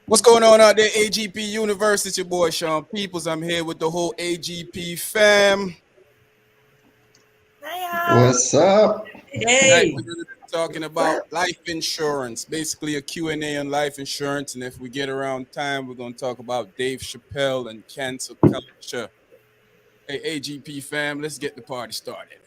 What's going on out there, AGP Universe? It's your boy Sean Peoples. I'm here with the whole AGP fam. What's up? Tonight we're going to be talking about life insurance, basically a Q&A on life insurance. And if we get around time, we're going to talk about Dave Chappelle and cancel culture. Hey, AGP fam, let's get the party started.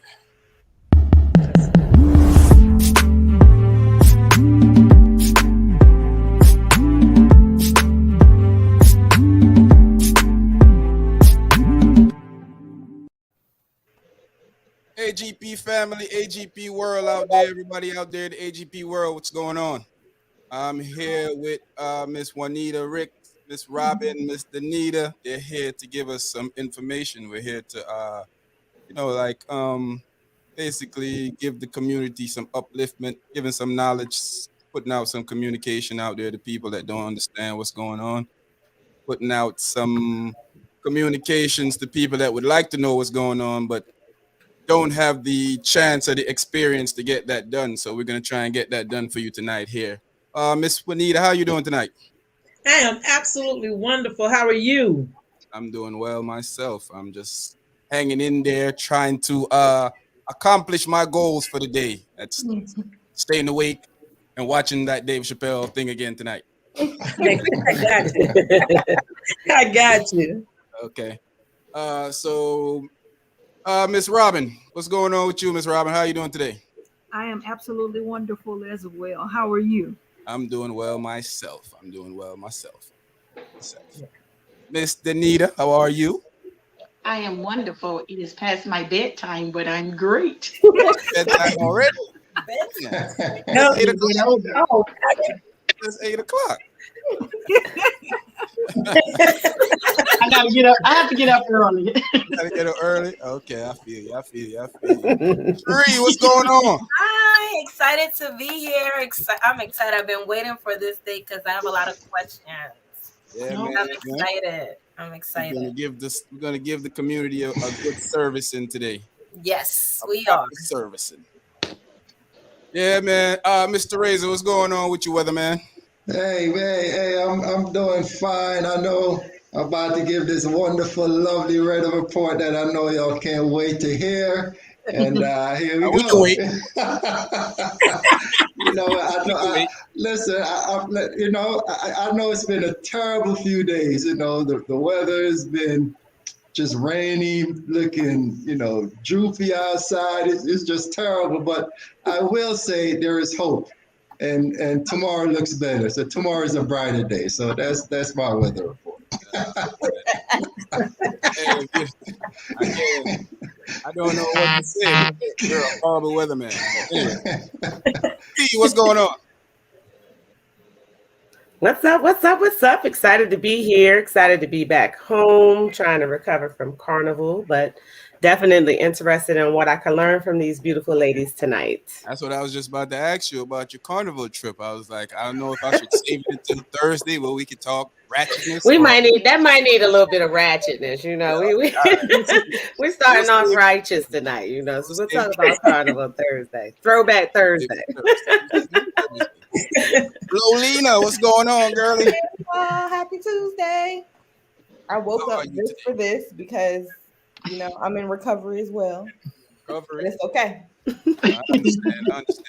AGP family, AGP world out there, everybody out there, the AGP world, what's going on? I'm here with Miss Juanita Rick, Miss Robin, Miss Danita. They're here to give us some information. We're here to, basically give the community some upliftment, giving some knowledge, putting out some communication out there to people that don't understand what's going on, putting out some communications to people that would like to know what's going on, but don't have the chance or the experience to get that done. So we're going to try and get that done for you tonight here. Miss Juanita, how are you doing tonight? I am absolutely wonderful. How are you? I'm doing well myself. I'm just hanging in there, trying to accomplish my goals for the day. That's staying awake and watching that Dave Chappelle thing again tonight. I got you. I got you. Okay. Miss Robin, what's going on with you, Miss Robin? How are you doing today? I am absolutely wonderful as well. How are you? I'm doing well myself. Miss Danita, how are you? I am wonderful. It is past my bedtime, but I'm great. Bedtime already? No, 8 o'clock. oh, It's 8 o'clock. I gotta get up. I have to get up early. Gotta get up early. Okay, I feel you. Bree, what's going on? Hi, excited to be here. I'm excited. I've been waiting for this day because I have a lot of questions. Yeah, I'm man. excited. I'm excited. We're gonna give the community a good service in today. Yes, we are. Servicing. Yeah, man. Mr. Razor, what's going on with you, weatherman? Hey, I'm doing fine. I know I'm about to give this wonderful, lovely weather report that I know y'all can't wait to hear. And here we We go. can wait. Listen, I know it's been a terrible few days. You know, the weather has been just rainy, looking, droopy outside. It's just terrible. But I will say there is hope. And tomorrow looks better. So tomorrow is a brighter day. So that's my weather report. I don't know what to say. You're a horrible weatherman. Anyway. P, what's going on? What's up? Excited to be here. Excited to be back home, trying to recover from carnival, but definitely interested in what I can learn from these beautiful ladies tonight. That's what I was just about to ask you about your carnival trip. I was like, I don't know if I should save it until Thursday where we could talk ratchetness. Might need a little bit of ratchetness, we're starting off righteous tonight, so we'll talk about carnival Thursday. Throwback Thursday. Lolina, what's going on, girlie? Happy Tuesday. I woke up just for this because I'm in recovery as well. Recovery. It's okay. I understand.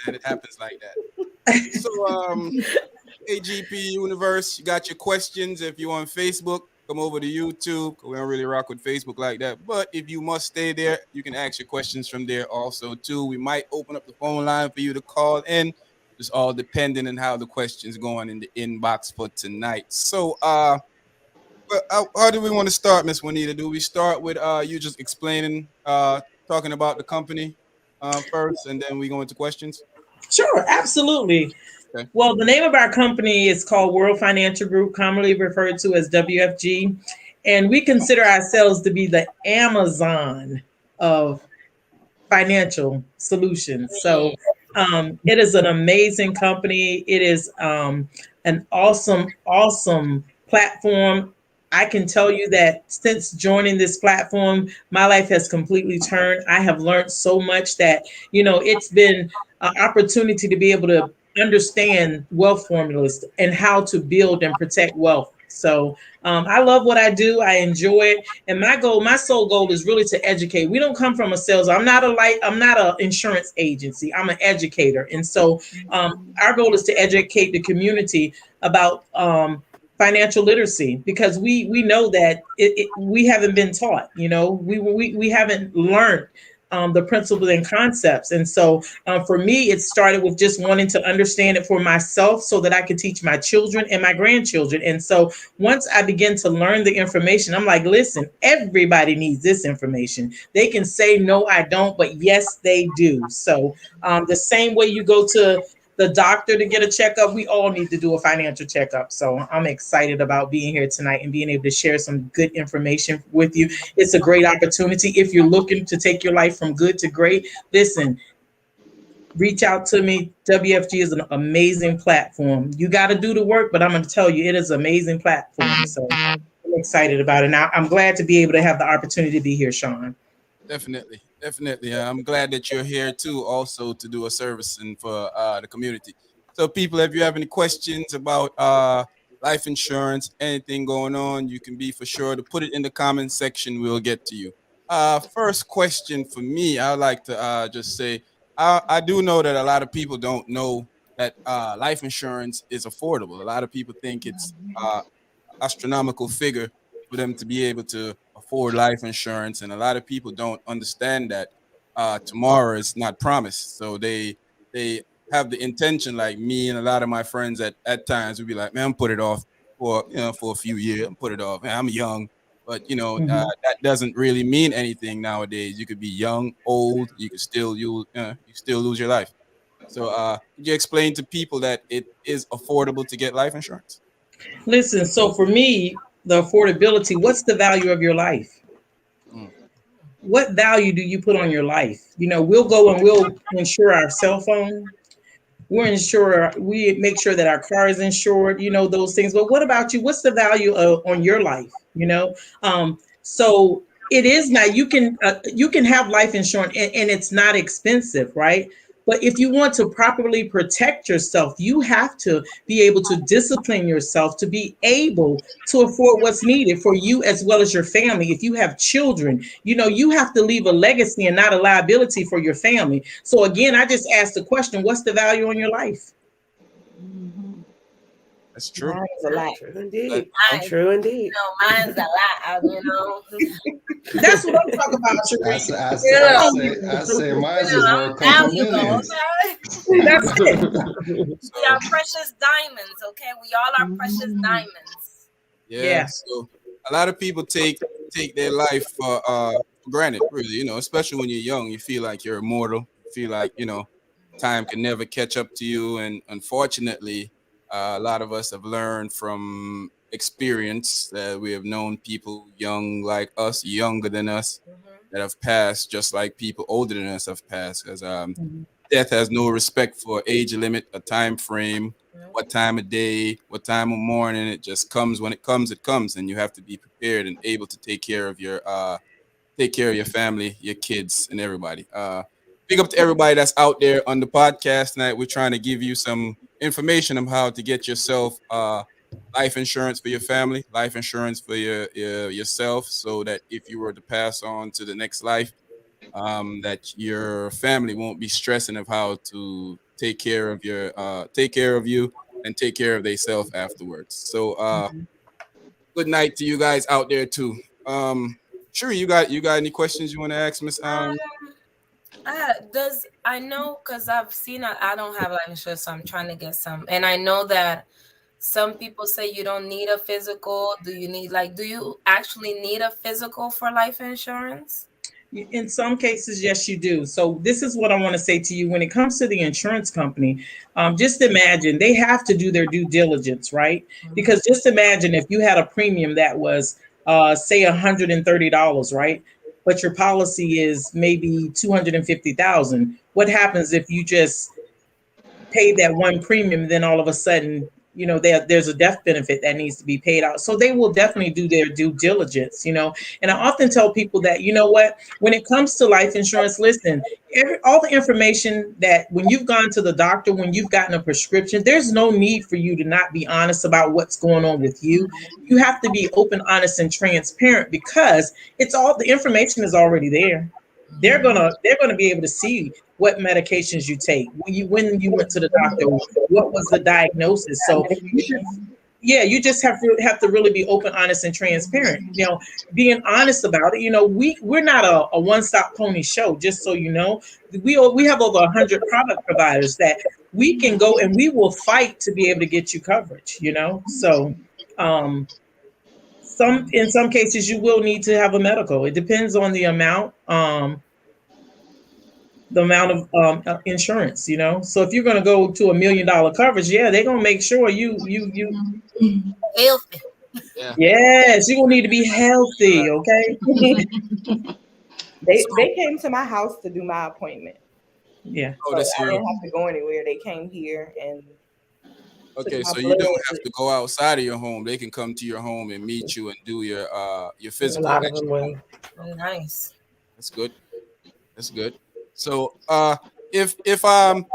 It happens like that. So, AGP Universe, you got your questions. If you're on Facebook, come over to YouTube. We don't really rock with Facebook like that. But if you must stay there, you can ask your questions from there also, too. We might open up the phone line for you to call in. It's all depending on how the questions going in the inbox for tonight. So, how do we want to start, Miss Juanita? Do we start with you just explaining, talking about the company first, and then we go into questions? sure, absolutely. Okay. Well, the name of our company is called World Financial Group, commonly referred to as WFG, and we consider ourselves to be the Amazon of financial solutions. So it is an amazing company. It is an awesome platform. I can tell you that since joining this platform, my life has completely turned. I have learned so much that, it's been an opportunity to be able to understand wealth formulas and how to build and protect wealth. So I love what I do. I enjoy it. And my sole goal is really to educate. We don't come from a sales. I'm not an insurance agency. I'm an educator. And so our goal is to educate the community about financial literacy, because we know that we haven't been taught, we haven't learned the principles and concepts. And so for me, it started with just wanting to understand it for myself so that I could teach my children and my grandchildren. And so once I began to learn the information, I'm like, listen, everybody needs this information. They can say, no, I don't, but yes, they do. So the same way you go to the doctor to get a checkup, we all need to do a financial checkup. So I'm excited about being here tonight and being able to share some good information with you. It's a great opportunity. If you're looking to take your life from good to great, listen, reach out to me. WFG is an amazing platform. You got to do the work, but I'm going to tell you, it is an amazing platform. So I'm excited about it. Now, I'm glad to be able to have the opportunity to be here, Sean. Definitely. I'm glad that you're here too, also to do a service and for the community. So, people, if you have any questions about life insurance, anything going on, you can be for sure to put it in the comment section. We'll get to you. First question for me, I'd like to just say I do know that a lot of people don't know that life insurance is affordable. A lot of people think it's astronomical figure for them to be able to afford life insurance, and a lot of people don't understand that tomorrow is not promised. So they have the intention, like me and a lot of my friends at times would be like, man, put it off for a few years, put it off. Man, I'm young, but that doesn't really mean anything nowadays. You could be young, old, you could still you still lose your life. So could you explain to people that it is affordable to get life insurance? Listen, so for me, the affordability, what's the value of your life? What value do you put on your life? We'll go and we'll insure our cell phone. We make sure that our car is insured, those things. But what about you? What's the value on your life? So it is now you can have life insurance and it's not expensive, right? But if you want to properly protect yourself, you have to be able to discipline yourself to be able to afford what's needed for you as well as your family. If you have children, you have to leave a legacy and not a liability for your family. So again, I just asked the question, what's the value on your life? That's true. Mine's a lot. True indeed. Mine, True indeed. mine's a lot, That's what I'm talking about, I Sheree. say mine's is worth a couple millions. Okay? That's it. We are precious diamonds, okay? We all are precious diamonds. Yeah. So a lot of people take their life for granted, really, especially when you're young. You feel like you're immortal. You feel like, time can never catch up to you. And unfortunately, a lot of us have learned from experience that we have known people young like us, younger than us, that have passed just like people older than us have passed. Because death has no respect for age limit, a time frame, what time of day, what time of morning. It just comes when it comes, and you have to be prepared and able to take care of your family, your kids, and everybody. Big up to everybody that's out there on the podcast tonight. We're trying to give you some information on how to get yourself life insurance for your family, life insurance for yourself, so that if you were to pass on to the next life, that your family won't be stressing of how to take care of you and take care of themselves afterwards. So good night to you guys out there too. Sure, you got any questions you want to ask, Miss? I know, because I've seen I don't have life insurance, so I'm trying to get some. And I know that some people say you don't need a physical. Do you actually need a physical for life insurance? In some cases, yes, you do. So this is what I want to say to you. When it comes to the insurance company, just imagine they have to do their due diligence, right? Because just imagine if you had a premium that was, say, $130, right? But your policy is maybe $250,000. What happens if you just paid that one premium, then all of a sudden there's a death benefit that needs to be paid out. So they will definitely do their due diligence, And I often tell people that, what, when it comes to life insurance, listen, all the information that when you've gone to the doctor, when you've gotten a prescription, there's no need for you to not be honest about what's going on with you. You have to be open, honest, and transparent because the information is already there. They're gonna be able to see what medications you take when you went to the doctor, what was the diagnosis. So you just have to really be open, honest, and transparent. Being honest about it. We're not a one-stop pony show. Just so you know, we have over 100 product providers that we can go and we will fight to be able to get you coverage. So. In some cases you will need to have a medical. It depends on the amount of insurance, So if you're going to go to $1 million coverage, they're going to make sure you healthy. Yeah. Yes, you're going to need to be healthy. Okay. They came to my house to do my appointment. Yeah. So I didn't have to go anywhere. They came here and. Okay, so you don't have to go outside of your home. They can come to your home and meet you and do your physical. A lot of them will. Nice. That's good. That's good. So if I'm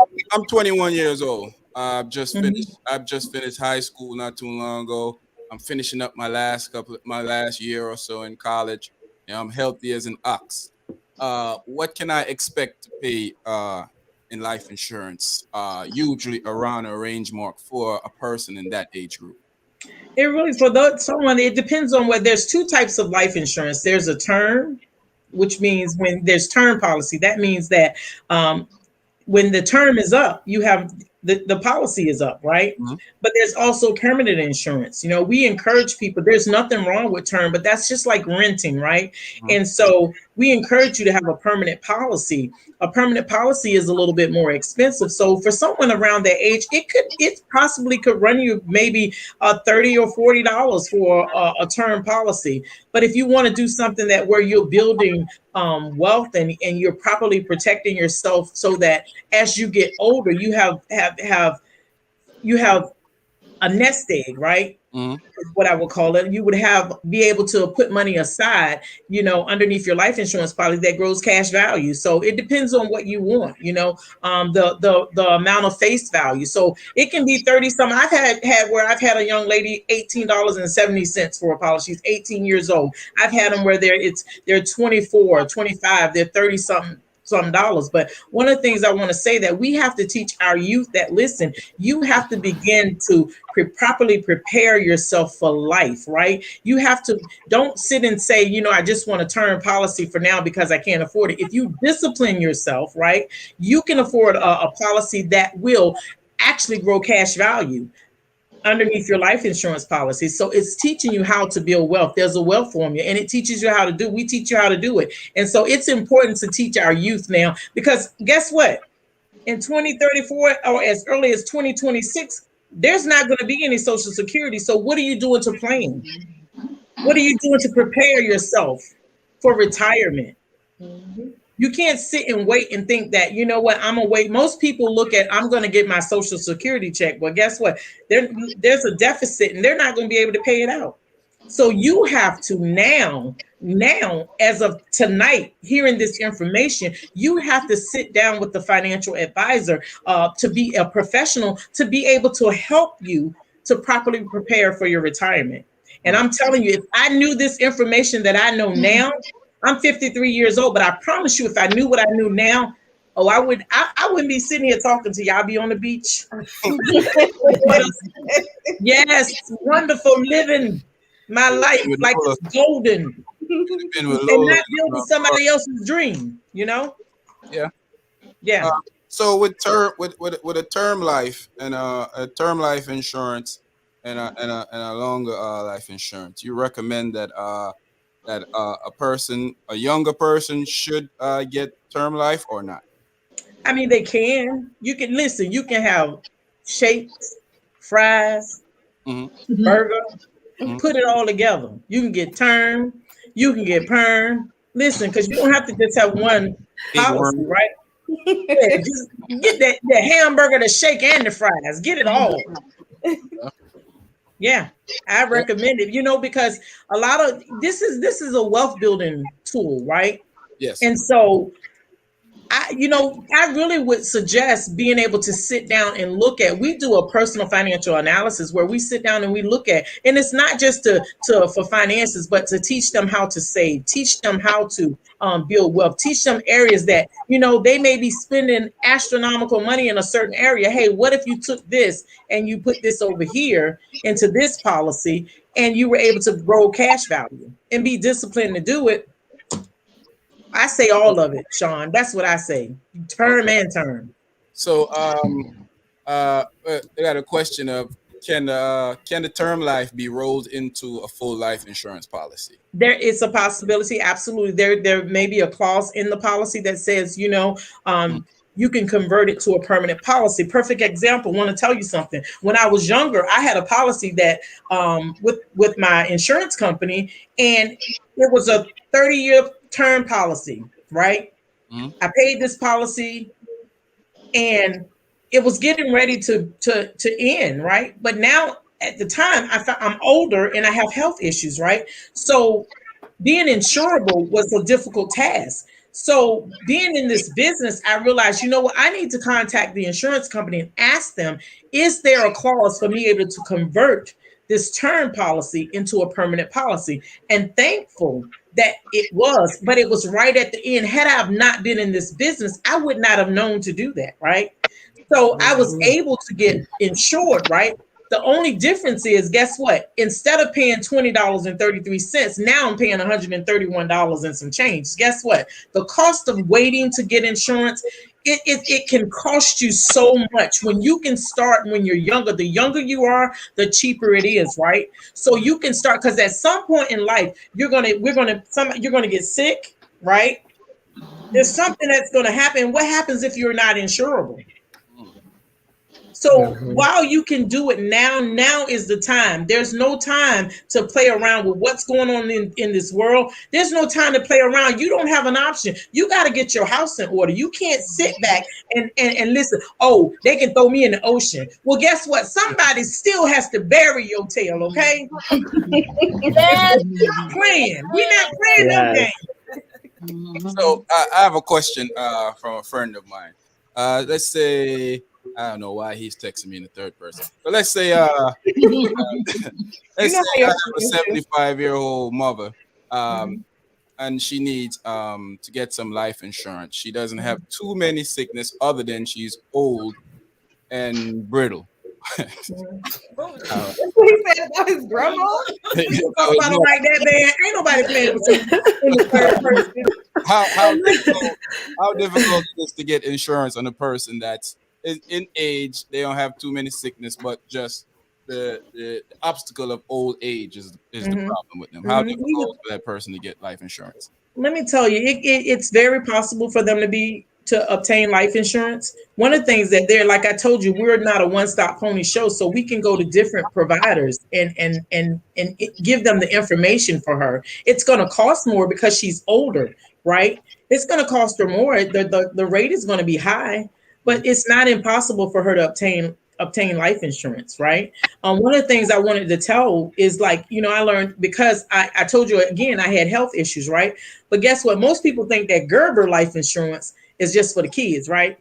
21 years old, I've just finished high school not too long ago. I'm finishing up my last year or so in college, and I'm healthy as an ox. What can I expect to pay in life insurance, usually around a range mark for a person in that age group? It really someone. It depends on what. There's two types of life insurance. There's a term, which means when there's term policy, that means that when the term is up, you have the policy is up, right? Mm-hmm. But there's also permanent insurance. We encourage people. There's nothing wrong with term, but that's just like renting, right? Mm-hmm. And so we encourage you to have a permanent policy. A permanent policy is a little bit more expensive. So for someone around that age, it possibly could run you maybe $30 or $40 for a term policy. But if you want to do something where you're building wealth and you're properly protecting yourself so that as you get older, you have a nest egg, right? Mm-hmm. What I would call it. You would be able to put money aside, underneath your life insurance policy that grows cash value. So it depends on what you want, the amount of face value. So it can be 30 some. I've had where I've had a young lady $18.70 for a policy. She's 18 years old. I've had them where they're 24, 25, they're 30 something. Some dollars. But one of the things I want to say that we have to teach our youth that, listen, you have to begin to properly prepare yourself for life, right? You have to, don't sit and say, I just want a term policy for now because I can't afford it. If you discipline yourself, right, you can afford a policy that will actually grow cash value underneath your life insurance policy. So it's teaching you how to build wealth. There's a wealth formula and it teaches you how to do. We teach you how to do it. And so it's important to teach our youth now, because guess what? In 2034 or as early as 2026, there's not going to be any Social Security. So what are you doing to plan? What are you doing to prepare yourself for retirement? Mm-hmm. You can't sit and wait and think that, I'm going to wait. Most people look at, I'm going to get my Social Security check. Well, guess what? There's a deficit and they're not going to be able to pay it out. So you have to now, as of tonight, hearing this information, you have to sit down with the financial advisor to be a professional, to be able to help you to properly prepare for your retirement. And I'm telling you, if I knew this information that I know now, I'm 53 years old, but I promise you, if I knew what I knew now, I wouldn't be sitting here talking to you. I'll be on the beach. Yes, wonderful living my life like it's golden. And not building somebody else's dream, Yeah. Yeah. So with a term life and a term life insurance and a longer life insurance, you recommend that a younger person should get term life or not? I mean, they can. You can listen. You can have shakes, fries, mm-hmm. burger. Mm-hmm. Put it all together. You can get term. You can get perm. Listen, because you don't have to just have one policy, right? Yeah, just get that hamburger, the shake, and the fries. Get it all. Yeah, I recommend it. Because a lot of this is a wealth building tool, right? Yes. And so I really would suggest being able to sit down and look at. We do a personal financial analysis where we sit down and we look at, and it's not just for finances, but to teach them how to save, teach them how to build wealth, teach them areas that they may be spending astronomical money in a certain area. Hey, what if you took this and you put this over here into this policy, and you were able to grow cash value and be disciplined to do it? I say all of it, Sean. That's what I say. Term and term. So I got a question of can the term life be rolled into a full life insurance policy? There is a possibility, absolutely. There may be a clause in the policy that says, you can convert it to a permanent policy. Perfect example. Want to tell you something. When I was younger, I had a policy that with my insurance company, and it was a 30-year term policy, right? Mm-hmm. I paid this policy, and it was getting ready to end, right? But now at the time, I'm older and I have health issues, right? So being insurable was a difficult task. So being in this business, I realized, I need to contact the insurance company and ask them, is there a clause for me able to convert this term policy into a permanent policy? And thankful that it was, but it was right at the end. Had I not been in this business, I would not have known to do that, right? So I was able to get insured, right? The only difference is, guess what? Instead of paying $20.33, now I'm paying $131 and some change. Guess what? The cost of waiting to get insurance, it can cost you so much. When you can start when you're younger, the younger you are, the cheaper it is, right? So you can start, because at some point in life, you're gonna get sick, right? There's something that's gonna happen. What happens if you're not insurable? So while you can do it now is the time. There's no time to play around with what's going on in this world. There's no time to play around. You don't have an option. You got to get your house in order. You can't sit back and listen. Oh, they can throw me in the ocean. Well, guess what? Somebody still has to bury your tail, okay? Yes, we're not playing. We're not playing them games. So I have a question from a friend of mine. Let's say, I don't know why he's texting me in the third person. But let's say I have a 75-year-old mother, and she needs to get some life insurance. She doesn't have too many sickness other than she's old and brittle. That's what he said about his grandma. Nobody like that, man. Ain't nobody playing with you in the third person. How difficult it is to get insurance on a person that's in age? They don't have too many sickness, but just the obstacle of old age is the problem with them. How difficult for that person to get life insurance? Let me tell you, it's very possible for them to obtain life insurance. One of the things that like I told you, we're not a one-stop pony show, so we can go to different providers and give them the information for her. It's going to cost more because she's older, right? It's going to cost her more. The rate is going to be high, but it's not impossible for her to obtain life insurance, right? One of the things I wanted to tell is, like, I learned, because I told you again, I had health issues, right? But guess what? Most people think that Gerber life insurance is just for the kids, right?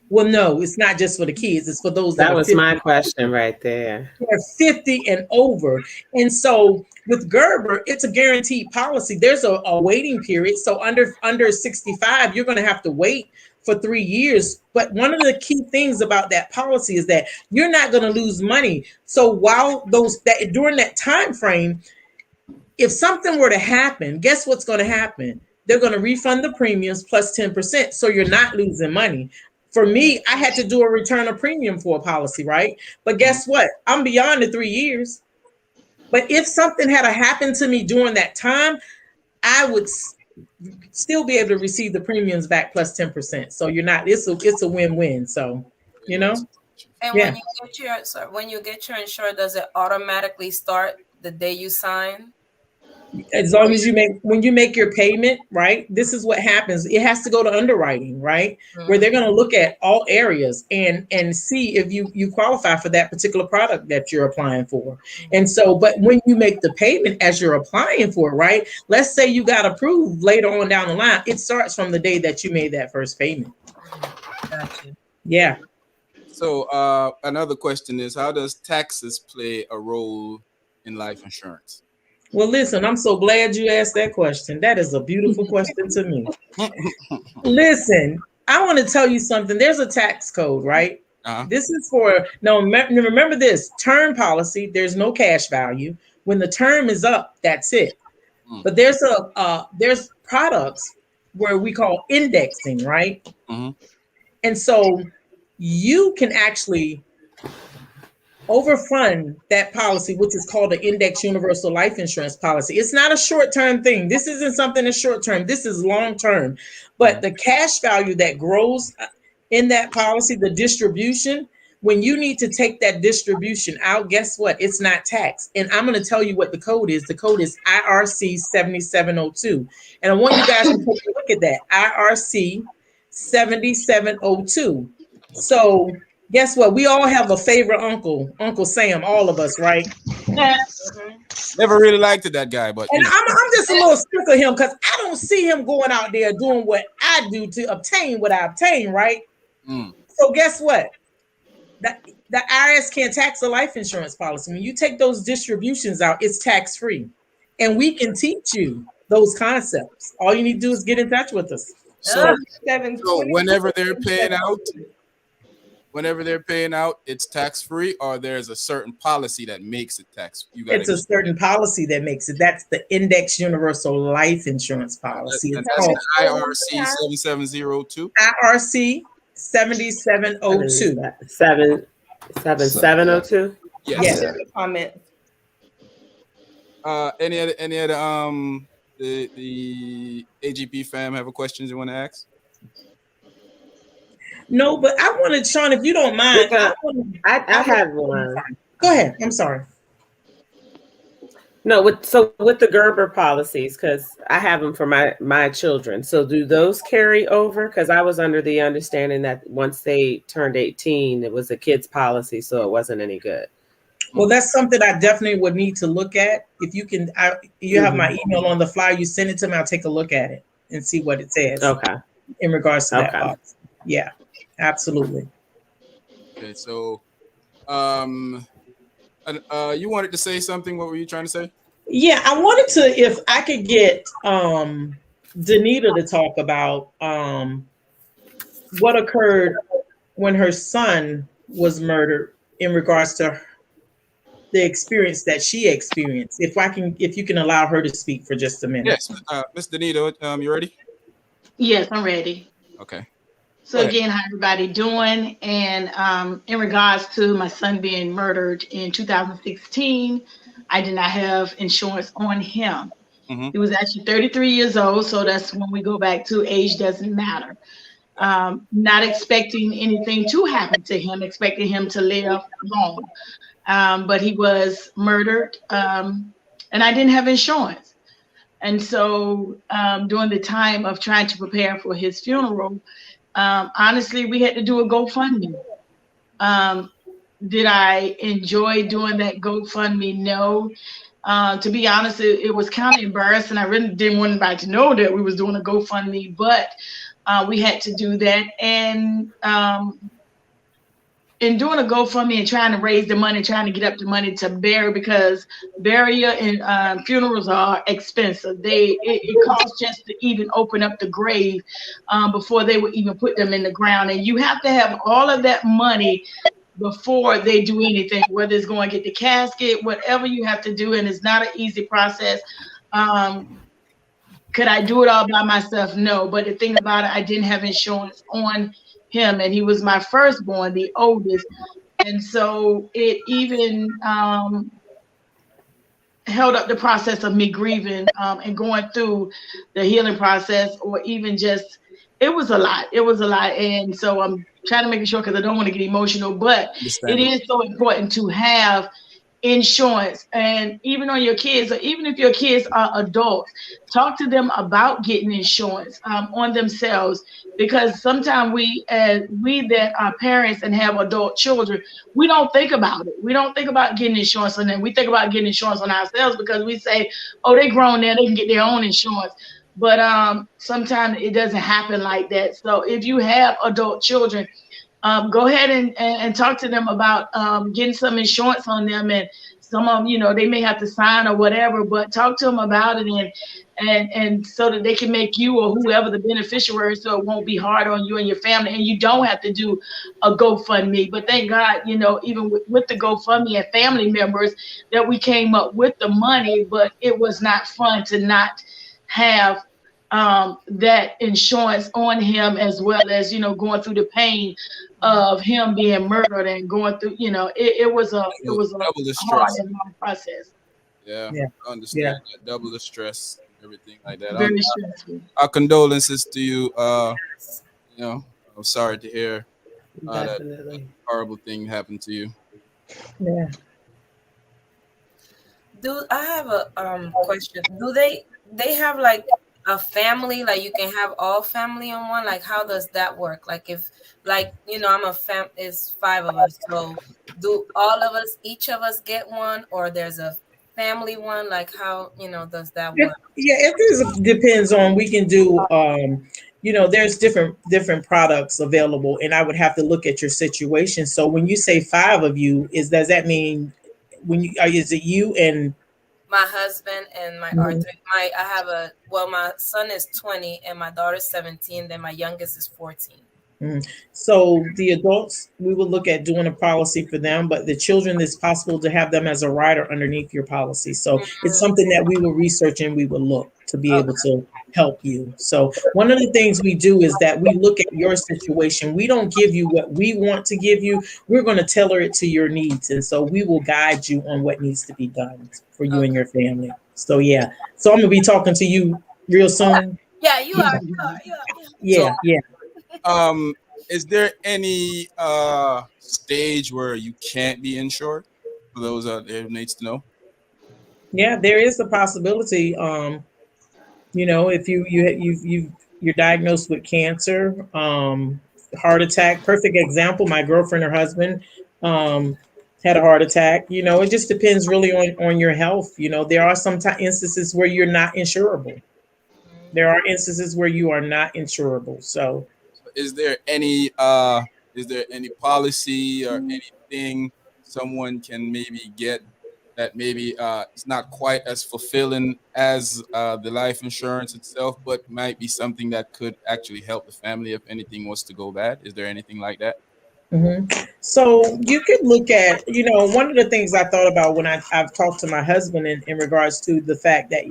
Well, no, it's not just for the kids. It's for those that was 50. My question right there. They're 50 and over. And so with Gerber, it's a guaranteed policy. There's a waiting period. So under 65, you're going to have to wait for 3 years. But one of the key things about that policy is that you're not going to lose money. So while during that time frame, if something were to happen, guess what's going to happen? They're going to refund the premiums plus 10%. So you're not losing money. For me, I had to do a return of premium for a policy, right? But guess what? I'm beyond the 3 years. But if something had happened to me during that time, I would still be able to receive the premiums back plus 10%. So you're not, it's a win-win. So, And when you get your insurance, does it automatically start the day you sign? As long as when you make your payment, right? This is what happens. It has to go to underwriting, right? Where they're going to look at all areas and see if you qualify for that particular product that you're applying for. And so, but when you make the payment as you're applying for it, right? Let's say you got approved later on down the line. It starts from the day that you made that first payment. Gotcha. Yeah. So another question is, how does taxes play a role in life insurance? Well, listen, I'm so glad you asked that question. That is a beautiful question to me. Listen, I want to tell you something. There's a tax code, right? This is for, remember this, term policy, there's no cash value. When the term is up, that's it. But there's there's products where we call indexing, right? And so you can actually overfund that policy, which is called the Index Universal Life Insurance Policy. It's not a short-term thing. This isn't something that's short-term. This is long-term. But the cash value that grows in that policy, the distribution, when you need to take that distribution out, guess what? It's not taxed. And I'm going to tell you what the code is. The code is IRC 7702. And I want you guys to take a look at that. IRC 7702. So guess what? We all have a favorite uncle, Uncle Sam, all of us, right? Never really liked that guy, but and I'm just a little sick of him because I don't see him going out there doing what I do to obtain what I obtain, right? So guess what? The IRS can't tax a life insurance policy. When you take those distributions out, it's tax-free. And we can teach you those concepts. All you need to do is get in touch with us. So whenever they're paying out, it's tax-free, or there's a certain policy that makes it tax-free? It's a certain policy that makes it. That's the Index Universal Life Insurance Policy. That's the IRC 7702? IRC 7702. 7702? Yes. Comment. Any other the AGP fam have a questions you want to ask? No, but I wanted, Sean, if you don't mind. I have one. Go ahead. I'm sorry. No, with the Gerber policies, because I have them for my children. So do those carry over? Because I was under the understanding that once they turned 18, it was a kid's policy, so it wasn't any good. Well, that's something I definitely would need to look at. If you can, you have my email on the flyer. You send it to me. I'll take a look at it and see what it says. Okay. In regards to that policy. Yeah, absolutely. Okay, so you wanted to say something. What were you trying to say? Yeah, I wanted to, if I could get Danita to talk about what occurred when her son was murdered in regards to the experience that she experienced. If you can allow her to speak for just a minute. Yes, Miss Danita, you ready? Yes, I'm ready. Okay. So again, how everybody doing? And in regards to my son being murdered in 2016, I did not have insurance on him. He was actually 33 years old, so that's when we go back to age doesn't matter. Not expecting anything to happen to him, expecting him to live long. But he was murdered, and I didn't have insurance. And so during the time of trying to prepare for his funeral, honestly, we had to do a GoFundMe. Did I enjoy doing that GoFundMe? No. To be honest, it was kind of embarrassing. I really didn't want anybody to know that we was doing a GoFundMe, but we had to do that. And in doing a GoFundMe and trying to raise the money, trying to get up the money to bury, because burial and funerals are expensive. It costs just to even open up the grave before they would even put them in the ground. And you have to have all of that money before they do anything, whether it's going to get the casket, whatever you have to do. And it's not an easy process. Could I do it all by myself? No. But the thing about it, I didn't have insurance on him, and he was my firstborn, the oldest. And so it even held up the process of me grieving and going through the healing process, or even just, it was a lot. It was a lot. And so I'm trying to make sure, because I don't want to get emotional, but it is so important to have insurance, and even on your kids, or even if your kids are adults, talk to them about getting insurance on themselves, because sometimes we that are parents and have adult children, we don't think about it. We don't think about getting insurance on them. We think about getting insurance on ourselves because we say, oh, they grown now, they can get their own insurance. But sometimes it doesn't happen like that. So if you have adult children, go ahead and talk to them about getting some insurance on them, and some of them, they may have to sign or whatever, but talk to them about it, and so that they can make you or whoever the beneficiary is, so it won't be hard on you and your family, and you don't have to do a GoFundMe. But thank God, even with the GoFundMe and family members, that we came up with the money, but it was not fun to not have that insurance on him, as well as going through the pain of him being murdered and going through. It was a double the hard stress. and long process. Yeah, Yeah. I understand that. Double the stress, everything like that. Very stressful. Our condolences to you. I'm sorry to hear that horrible thing happened to you. Yeah. I have a question? Do they have like a family, like you can have all family on one? Like, how does that work? Like, if I'm it's 5 of us, so do all of us, each of us get one, or there's a family one? Like, how does that work? It depends on, we can do there's different products available, and I would have to look at your situation. So when you say 5 of you, does that mean is it you and my husband and my R3? My son is 20 and my daughter's 17. Then my youngest is 14. So the adults, we will look at doing a policy for them, but the children, it's possible to have them as a rider underneath your policy. So it's something that we will research and we will look to be able to help you. So one of the things we do is that we look at your situation. We don't give you what we want to give you. We're going to tailor it to your needs. And so we will guide you on what needs to be done for you and your family. So yeah. So I'm going to be talking to you real soon. Yeah, you are. Yeah, yeah. Is there any stage where you can't be insured? For those out there who needs to know. Yeah, there is a possibility. If you're diagnosed with cancer, heart attack. Perfect example. My girlfriend, her husband, had a heart attack. It just depends really on your health. There are some instances where you're not insurable. There are instances where you are not insurable. So is there any policy or anything someone can maybe get that maybe it's not quite as fulfilling as the life insurance itself, but might be something that could actually help the family if anything was to go bad? Is there anything like that? So you could look at, one of the things I thought about when I've talked to my husband in regards to the fact that,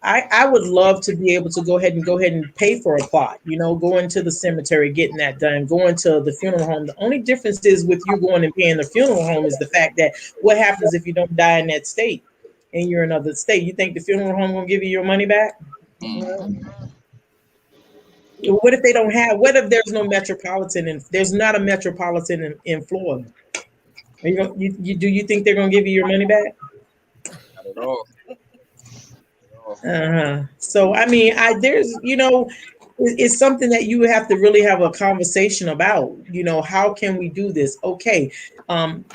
I would love to be able to go ahead and pay for a plot, going to the cemetery, getting that done, going to the funeral home. The only difference is with you going and paying the funeral home is the fact that what happens if you don't die in that state and you're in another state? You think the funeral home will give you your money back? What if they don't have, what if there's no metropolitan and there's not a metropolitan in Florida? Do you think they're going to give you your money back? Not at all. So, it's something that you have to really have a conversation about. How can we do this? Okay,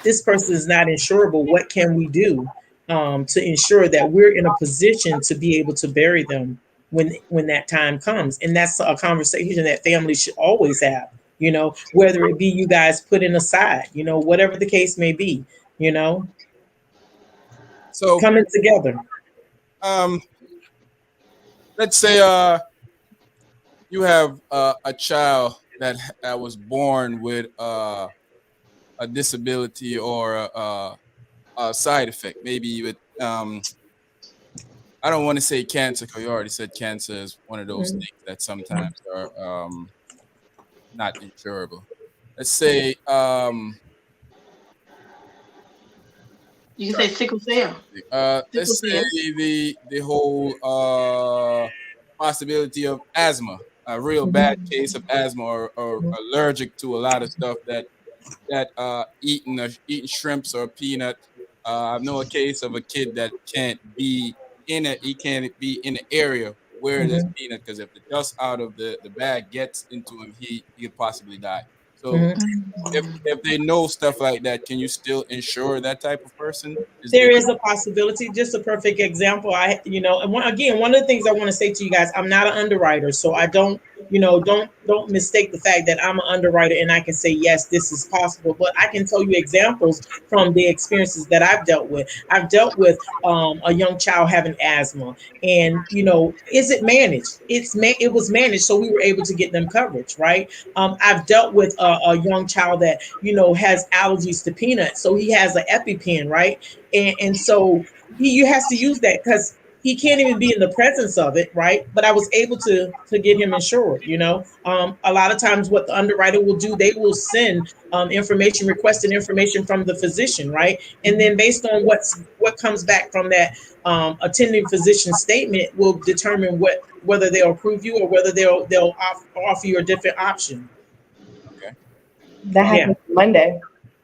this person is not insurable. What can we do to ensure that we're in a position to be able to bury them when that time comes? And that's a conversation that families should always have, whether it be you guys putting aside, whatever the case may be, so coming together. Let's say you have a child that was born with a disability or a side effect, maybe with I don't want to say cancer, because you already said cancer is one of those things that sometimes are not insurable. Let's say you can say sickle cell. Let's say the whole possibility of asthma, a real bad case of asthma, or allergic to a lot of stuff that that eating shrimps or peanut. I know a case of a kid that he can't be in an area where there's peanut, because if the dust out of the bag gets into him, he could possibly die. So if they know stuff like that, can you still insure that type of person? There is a possibility. Just a perfect example. And one of the things I want to say to you guys, I'm not an underwriter, so I don't, don't mistake the fact that I'm an underwriter and I can say yes, this is possible. But I can tell you examples from the experiences that I've dealt with. I've dealt with a young child having asthma, and is it managed? It was managed, so we were able to get them coverage, right? I've dealt with a young child that has allergies to peanuts, so he has an EpiPen, right? And so he has to use that because he can't even be in the presence of it, right? But I was able to get him insured. A lot of times what the underwriter will do, they will send requested information from the physician, right? And then based on what comes back from that attending physician statement will determine whether they'll approve you or whether they'll offer you a different option. Okay. That happened Monday.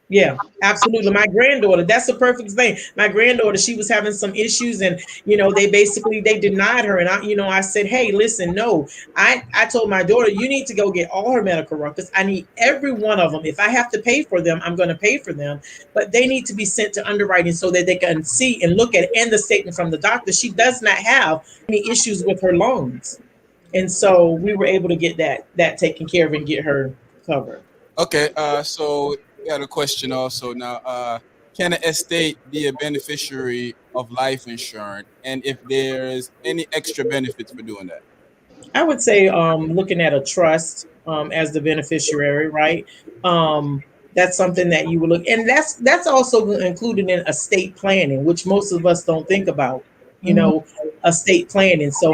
Yeah, absolutely. My granddaughter, that's a perfect thing. My granddaughter, she was having some issues, and they denied her. And I said, hey, listen, no. I told my daughter, you need to go get all her medical records. I need every one of them. If I have to pay for them, I'm going to pay for them. But they need to be sent to underwriting so that they can see and look at it, and the statement from the doctor. She does not have any issues with her lungs. And so we were able to get that taken care of and get her covered. Okay, so we got a question also now. Can an estate be a beneficiary of life insurance, and if there's any extra benefits for doing that? I would say looking at a trust as the beneficiary, right? That's something that you would look, and that's also included in estate planning, which most of us don't think about. Estate planning. So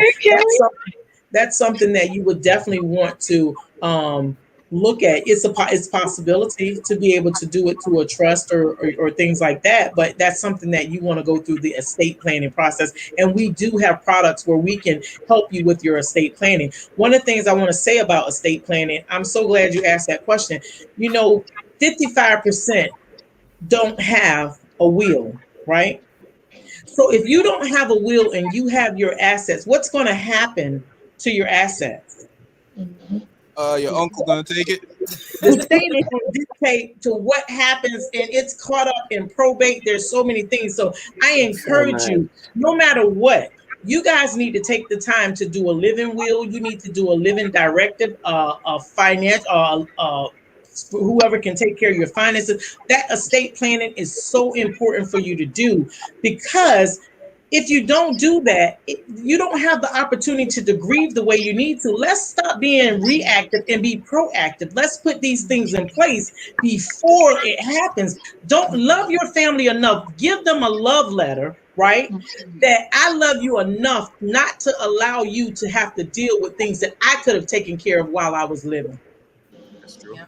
that's something that you would definitely want to look at. It's possibility to be able to do it to a trust or things like that, but that's something that you want to go through the estate planning process. And we do have products where we can help you with your estate planning. One of the things I want to say about estate planning, I'm so glad you asked that question. 55% don't have a will, right? So if you don't have a will and you have your assets, what's going to happen to your assets? Your uncle gonna take it? The state is going to dictate to what happens, and it's caught up in probate. There's so many things. So I encourage you, no matter what, you guys need to take the time to do a living will. You need to do a living directive, a financial, whoever can take care of your finances. That estate planning is so important for you to do, because if you don't do that, you don't have the opportunity to grieve the way you need to. Let's stop being reactive and be proactive. Let's put these things in place before it happens. Don't love your family enough. Give them a love letter, right? That I love you enough not to allow you to have to deal with things that I could have taken care of while I was living. That's true. Yeah.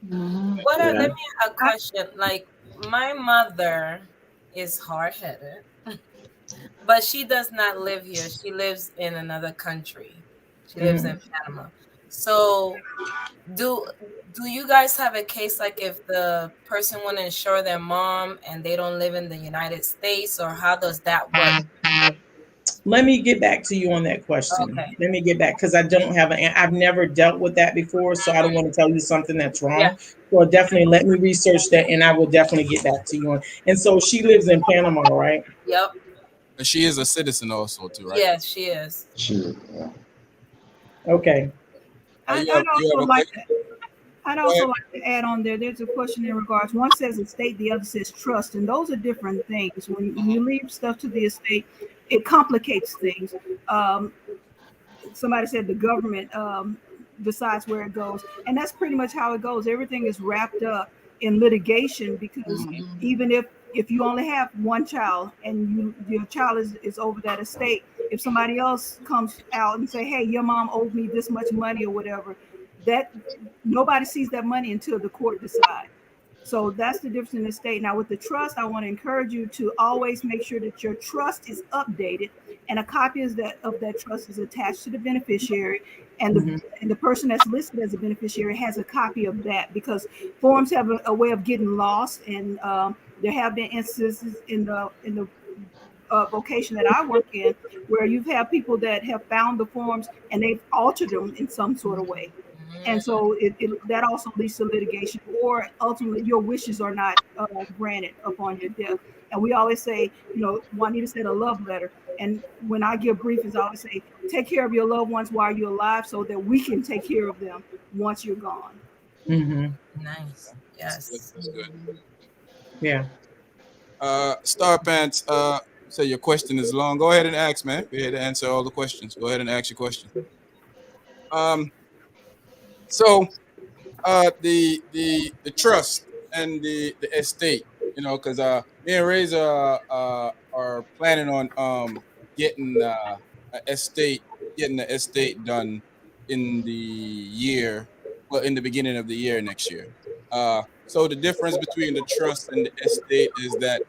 Let me ask a question. Like, my mother is hard-headed, but she does not live here. She lives in another country. She lives in Panama. So do you guys have a case like if the person want to insure their mom and they don't live in the United States, or how does that work? Let me get back to you on that question. Okay. Let me get back, because I don't have I've never dealt with that before, so I don't want to tell you something that's wrong. Yeah. So definitely let me research that, and I will definitely get back to you on. And so she lives in Panama, right? Yep. And she is a citizen also too, right? Yes, she is. Okay. I'd also like to add on there. There's a question in regards. One says estate, the other says trust, and those are different things. When you leave stuff to the estate, it complicates things. Somebody said the government decides where it goes, and that's pretty much how it goes. Everything is wrapped up in litigation, because even if you only have one child and your child is over that estate, if somebody else comes out and say, hey, your mom owed me this much money or whatever, that nobody sees that money until the court decides. So that's the difference in the estate. Now with the trust, I want to encourage you to always make sure that your trust is updated and a copy of that trust is attached to the beneficiary, and the person that's listed as a beneficiary has a copy of that, because forms have a way of getting lost, and there have been instances in the vocation that I work in where you've had people that have found the forms and they've altered them in some sort of way. And so that also leads to litigation, or ultimately your wishes are not granted upon your death. And we always say, Juanita said a love letter. And when I give briefings, I always say, take care of your loved ones while you're alive so that we can take care of them once you're gone. Nice. Yes. That's good. Yeah. Star Pants, say your question is long. Go ahead and ask, man. We're here to answer all the questions. Go ahead and ask your question. So the trust and the estate, because me and Razor are planning on getting getting the estate done in the year, well, in the beginning of the year next year. So the difference between the trust and the estate is that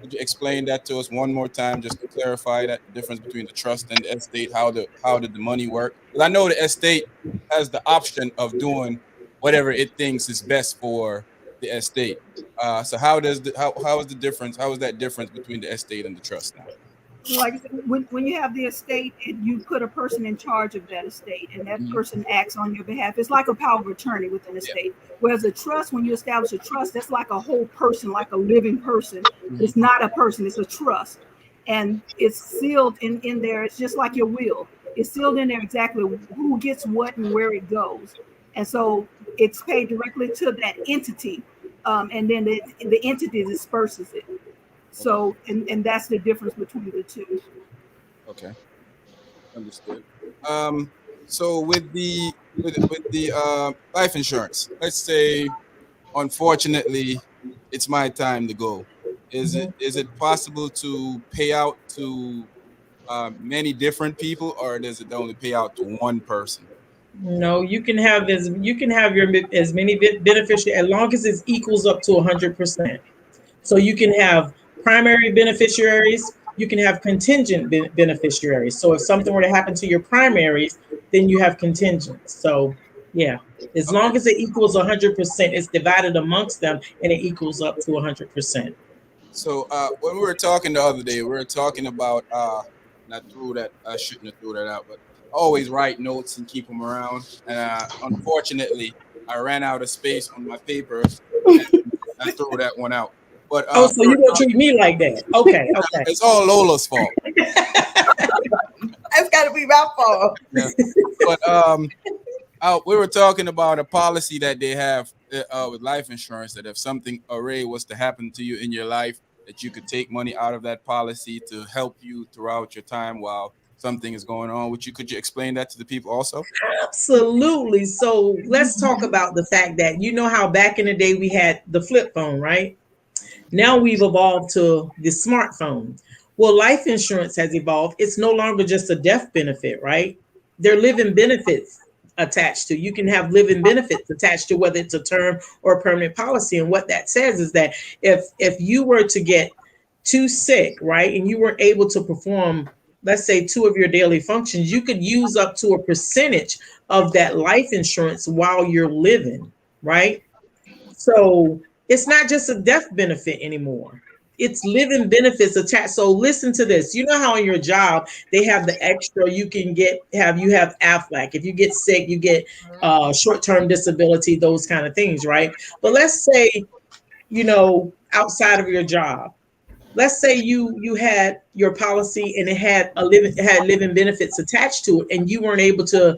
could you explain that to us one more time, just to clarify that difference between the trust and the estate? How did the money work? Because I know the estate has the option of doing whatever it thinks is best for the estate. So how is the difference? How is that difference between the estate and the trust now? Like I said, when you have the estate, you put a person in charge of that estate, and that person acts on your behalf. It's like a power of attorney within a state. Whereas a trust, when you establish a trust, that's like a whole person, like a living person. It's not a person, it's a trust. And it's sealed in there. It's just like your will. It's sealed in there exactly who gets what and where it goes. And so it's paid directly to that entity. And then the entity disperses it. So, and that's the difference between the two. Okay, understood. So with the life insurance, let's say, unfortunately, it's my time to go. Is it possible to pay out to many different people, or does it only pay out to one person? No, you can have as many beneficiaries as long as it equals up to 100%. So you can have primary beneficiaries, you can have contingent beneficiaries. So if something were to happen to your primaries, then you have contingents. So yeah, as long as it equals 100%, it's divided amongst them and it equals up to 100%. So when we were talking the other day, we were talking about, and I shouldn't have threw that out, but I always write notes and keep them around. And unfortunately, I ran out of space on my paper and I threw that one out. But so you're gonna treat me like that? Okay. It's all Lola's fault. It's got to be my fault. Yeah. But we were talking about a policy that they have with life insurance, that if something array was to happen to you in your life, that you could take money out of that policy to help you throughout your time while something is going on. Could you explain that to the people also? Absolutely. So let's talk about the fact that how back in the day we had the flip phone, right? Now we've evolved to the smartphone. Well, life insurance has evolved. It's no longer just a death benefit, right? There are living benefits attached to. You can have living benefits attached to whether it's a term or a permanent policy. And what that says is that if you were to get too sick, right, and you weren't able to perform, let's say, 2 of your daily functions, you could use up to a percentage of that life insurance while you're living, right? So it's not just a death benefit anymore. It's living benefits attached. So listen to this. You know how in your job they have the extra you can have AFLAC. If you get sick, you get short-term disability, those kind of things, right? But let's say, outside of your job, let's say you had your policy and it had living benefits attached to it, and you weren't able to,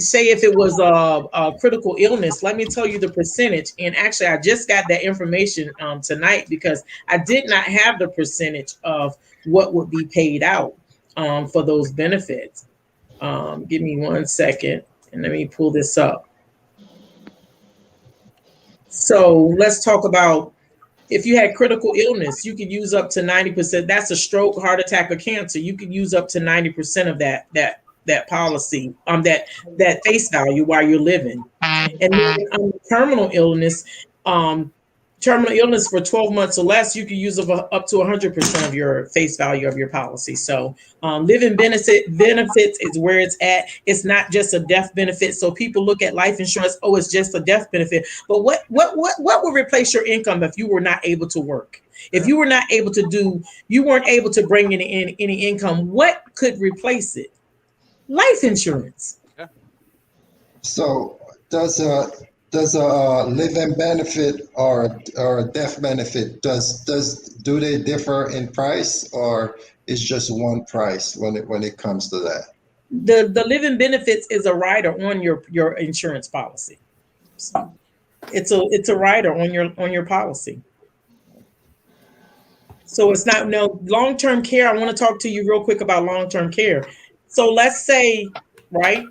say if it was a critical illness. Let me tell you the percentage. And actually, I just got that information tonight, because I did not have the percentage of what would be paid out for those benefits. Give me 1 second and let me pull this up. So let's talk about, if you had critical illness, you could use up to 90%. That's a stroke, heart attack, or cancer. You could use up to 90% of that policy, that face value while you're living. And then terminal illness, terminal illness for 12 months or less, you can use up to 100% of your face value of your policy. So living benefits is where it's at. It's not just a death benefit. So people look at life insurance, oh, it's just a death benefit. But what would replace your income if you were not able to work? If you were not able to you weren't able to bring in any income, what could replace it? Life insurance. Yeah. So does a living benefit or a death benefit, do they differ in price, or it's just one price when it comes to that? The living benefits is a rider on your insurance policy. So it's a rider on your policy. So it's not no long-term care. I want to talk to you real quick about long-term care. So let's say, right?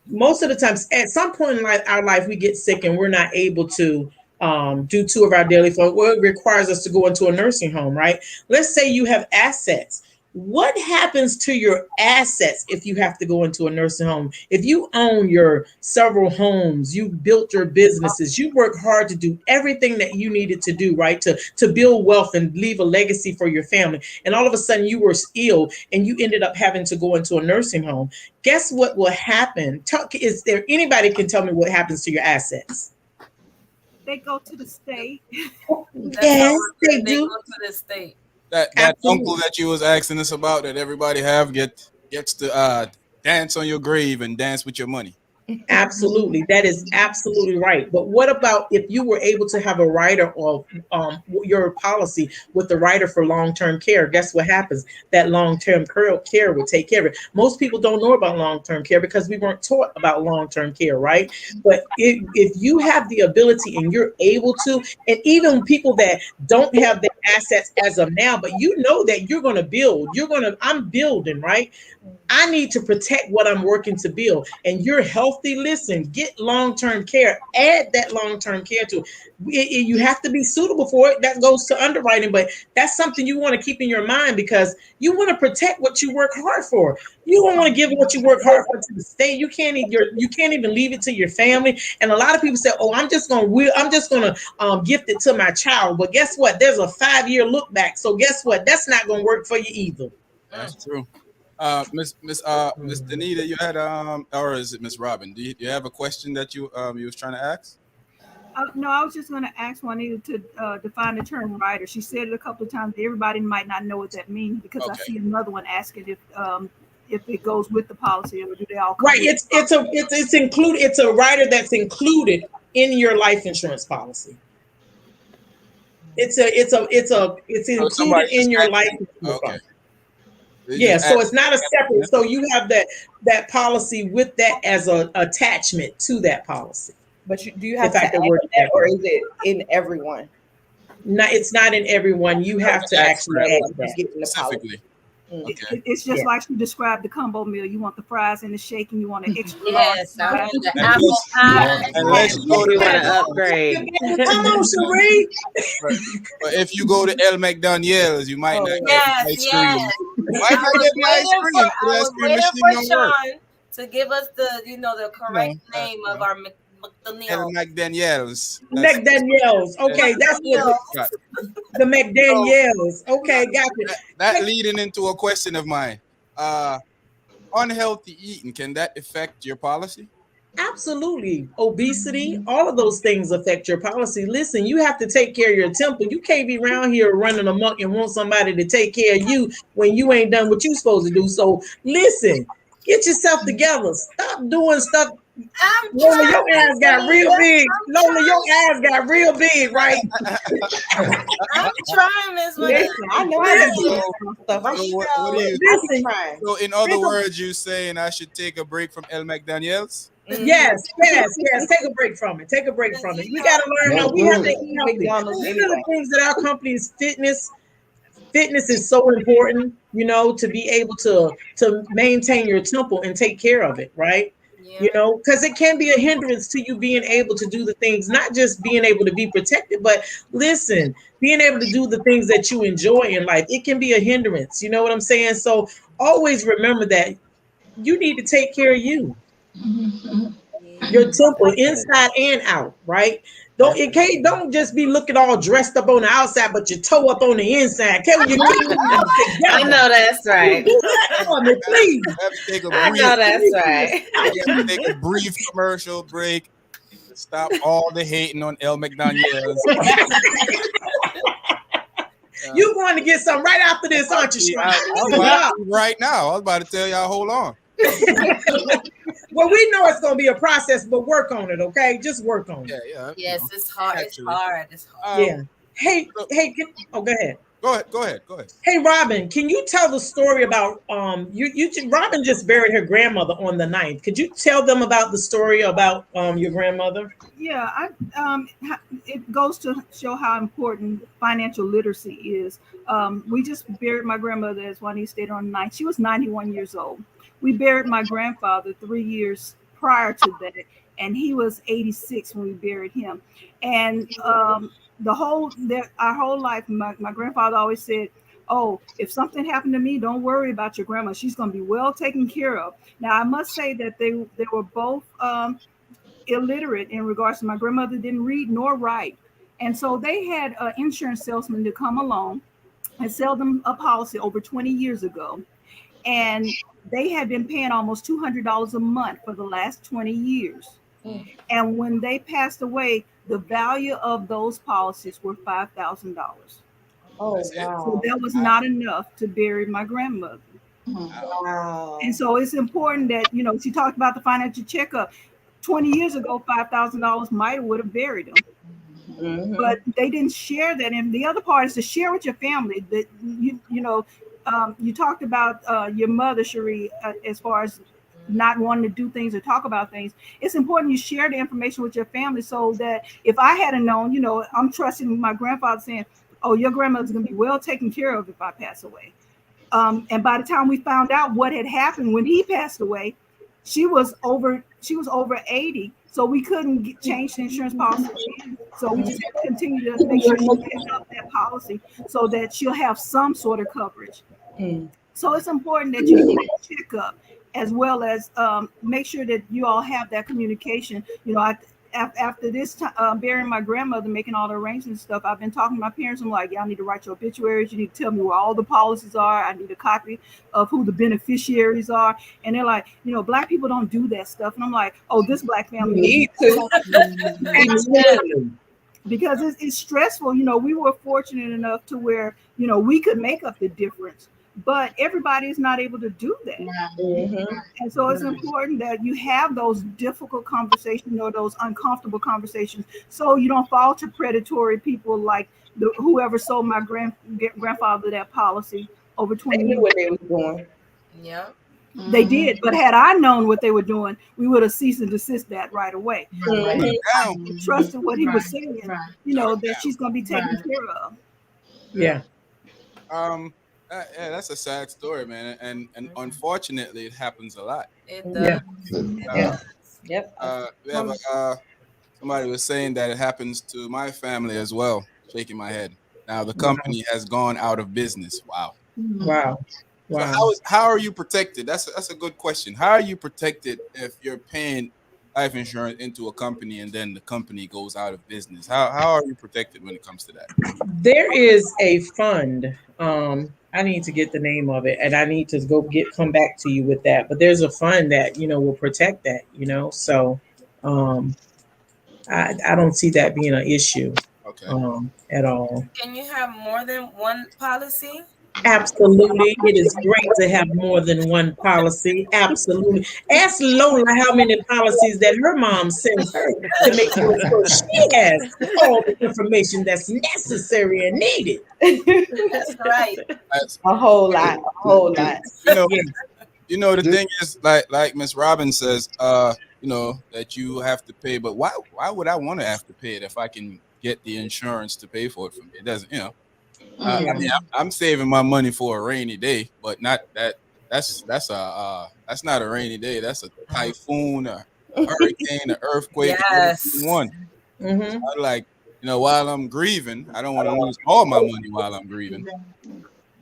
Most of the times, at some point in our life, we get sick and we're not able to do 2 of our daily functions. Well, it requires us to go into a nursing home, right? Let's say you have assets. What happens to your assets if you have to go into a nursing home? If you own your several homes, you built your businesses, you work hard to do everything that you needed to do, right? To build wealth and leave a legacy for your family. And all of a sudden you were ill and you ended up having to go into a nursing home. Guess what will happen? Is there anybody can tell me what happens to your assets? They go to the state. Yes, they do. Go to the state. That uncle that you was asking us about that everybody gets to dance on your grave and dance with your money. Absolutely. That is absolutely right. But what about if you were able to have a rider of your policy with the rider for long-term care? Guess what happens? That long-term care would take care of it. Most people don't know about long-term care because we weren't taught about long-term care, right? But if you have the ability and you're able to, and even people that don't have the assets as of now, but you know that you're going to build, I'm building, right? I need to protect what I'm working to build. And you're healthy. Listen, get long-term care. Add that long-term care to it. You have to be suitable for it. That goes to underwriting, but that's something you want to keep in your mind because you want to protect what you work hard for. You don't want to give what you work hard for to the state. You can't even leave it to your family. And a lot of people say, "Oh, I'm just gonna gift it to my child." But guess what? There's a 5-year look back. So guess what? That's not gonna work for you either. That's true. Miss Danita, you had or is it Miss Robin? Do you have a question that you was trying to ask? No, I was just going to ask Juanita to define the term rider. She said it a couple of times. Everybody might not know what that means because I see another one asking if it goes with the policy or do they all come right? It's included. It's a rider that's included in your life insurance policy. It's included in your life insurance policy. Yeah, so it's not a separate. So you have that policy with that as an attachment to that policy. But do you have to add that, or is it in everyone? No, it's not in everyone. You have to actually add that specifically. Okay. It's just like you described the combo meal. You want the fries and the shake, and you want an extra. Yes, I want the apple pie. Unless you go to upgrade. Come on, Sheree. But if you go to El McDaniels, you might not get ice cream. Might not get the ice cream. I was waiting for Sean to give us the correct name of our El McDaniels. McDaniels. Okay, that's what the McDaniels. Okay, gotcha. That leading into a question of mine. Unhealthy eating, can that affect your policy? Absolutely. Obesity, all of those things affect your policy. Listen, you have to take care of your temple. You can't be around here running amok and want somebody to take care of you when you ain't done what you're supposed to do. So listen, get yourself together. Stop doing stuff. Lola, your ass got real big. Lola, your ass got real big, right? I'm trying, Miss Listen, I know how to do stuff. Listen, so in other words, you saying I should take a break from El McDaniels? Yes. Take a break from it. We got to learn how we have to eat healthy. One of the things that our company is fitness is so important, to be able to maintain your temple and take care of it, right? Yeah. Because it can be a hindrance to you being able to do the things, not just being able to be protected, but listen, being able to do the things that you enjoy in life. It can be a hindrance. You know what I'm saying? So always remember that you need to take care of you. Yeah. Your temple, inside and out, right? Don't just be looking all dressed up on the outside, but your toe up on the inside. Okay, when you get yourself I together. know that's right. For me, please. Have to take a I brief, know that's right. you have to take a brief commercial break to stop all the hating on El McDaniels. You going to get some right after this, aren't you, Sean? Right now. I was about to tell y'all, hold on. Well, we know it's going to be a process, but work on it, okay? Just work on it. Yeah. Yes, it's hard. Actually. It's hard. Yeah. Hey, go ahead. Go ahead. Hey, Robin, can you tell the story about Robin just buried her grandmother on the 9th. Could you tell them about the story about your grandmother? Yeah, it goes to show how important financial literacy is. We just buried my grandmother, as Juanita stated, on the 9th. She was 91 years old. We buried my grandfather 3 years prior to that, and he was 86 when we buried him. And our whole life, my grandfather always said, "Oh, if something happened to me, don't worry about your grandma. She's going to be well taken care of." Now, I must say that they were both illiterate in regards to my grandmother didn't read nor write. And so they had an insurance salesman to come along and sell them a policy over 20 years ago. And they had been paying almost $200 a month for the last 20 years. And when they passed away, the value of those policies were $5,000. Oh, wow. So that was not enough to bury my grandmother. Wow. And so it's important that, she talked about the financial checkup. 20 years ago, $5,000 might would have buried them. Mm-hmm. But they didn't share that. And the other part is to share with your family that, you talked about your mother, Cherie, as far as not wanting to do things or talk about things. It's important you share the information with your family so that if I hadn't known, I'm trusting my grandfather saying, "Oh, your grandmother's going to be well taken care of if I pass away." And by the time we found out what had happened when he passed away, she was over 80, so we couldn't change the insurance policy again. So we just have to continue to make sure she picks up that policy so that she'll have some sort of coverage. So it's important that you do a checkup as well as make sure that you all have that communication. After this time, burying my grandmother, making all the arrangements and stuff, I've been talking to my parents. I'm like, y'all need to write your obituaries. You need to tell me where all the policies are. I need a copy of who the beneficiaries are. And they're like, Black people don't do that stuff. And I'm like, oh, this Black family need to. Because it's stressful. We were fortunate enough to where, we could make up the difference. But everybody is not able to do that. Mm-hmm. And so it's important that you have those difficult conversations or those uncomfortable conversations so you don't fall to predatory people like whoever sold my grandfather that policy over 20 years. They knew what they were doing. Yeah. Mm-hmm. They did. But had I known what they were doing, we would have ceased and desist that right away. Mm-hmm. Trusted what he was saying, that she's going to be taken care of. Yeah. Yeah, that's a sad story, man, and unfortunately, it happens a lot. It does. Yep. We have somebody was saying that it happens to my family as well. Shaking my head. Now the company has gone out of business. Wow. So how are you protected? That's a good question. How are you protected if you're paying life insurance into a company and then the company goes out of business? How are you protected when it comes to that? There is a fund. I need to get the name of it, and I need to come back to you with that. But there's a fund that will protect that. So I don't see that being an issue. Okay. At all. Can you have more than one policy? Absolutely. It is great to have more than one policy. Absolutely. Ask Lola how many policies that her mom sends her to make sure she has all the information that's necessary and needed. That's right. A whole lot. The thing is, like Miss Robin says, that you have to pay, but why would I want to have to pay it if I can get the insurance to pay for it for me? It doesn't, I mean, I'm saving my money for a rainy day, but not that. That's not a rainy day. That's a typhoon, a hurricane, an earthquake. Yes. One. Mm-hmm. So while I'm grieving, I don't want to lose all my money while I'm grieving.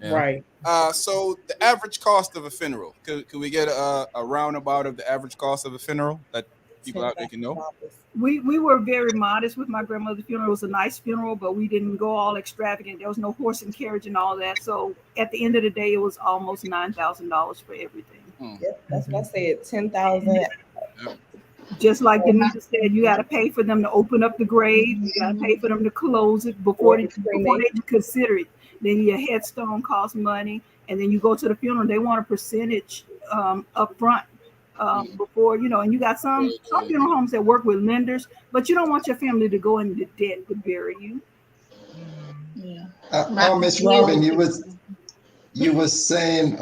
Yeah. Right. So the average cost of a funeral. Could we get a roundabout of the average cost of a funeral that people out there can know. We were very modest with my grandmother's funeral. It was a nice funeral, but we didn't go all extravagant. There was no horse and carriage and all that. So at the end of the day, it was almost $9,000 for everything. Yep, that's what I said. 10,000. Just like Denise said, you got to pay for them to open up the grave. You got to pay for them to close it before they consider it. Then your headstone costs money, and then you go to the funeral. They want a percentage up front before, and you got some funeral homes that work with lenders, but you don't want your family to go into debt to bury you. Miss Robin, you was saying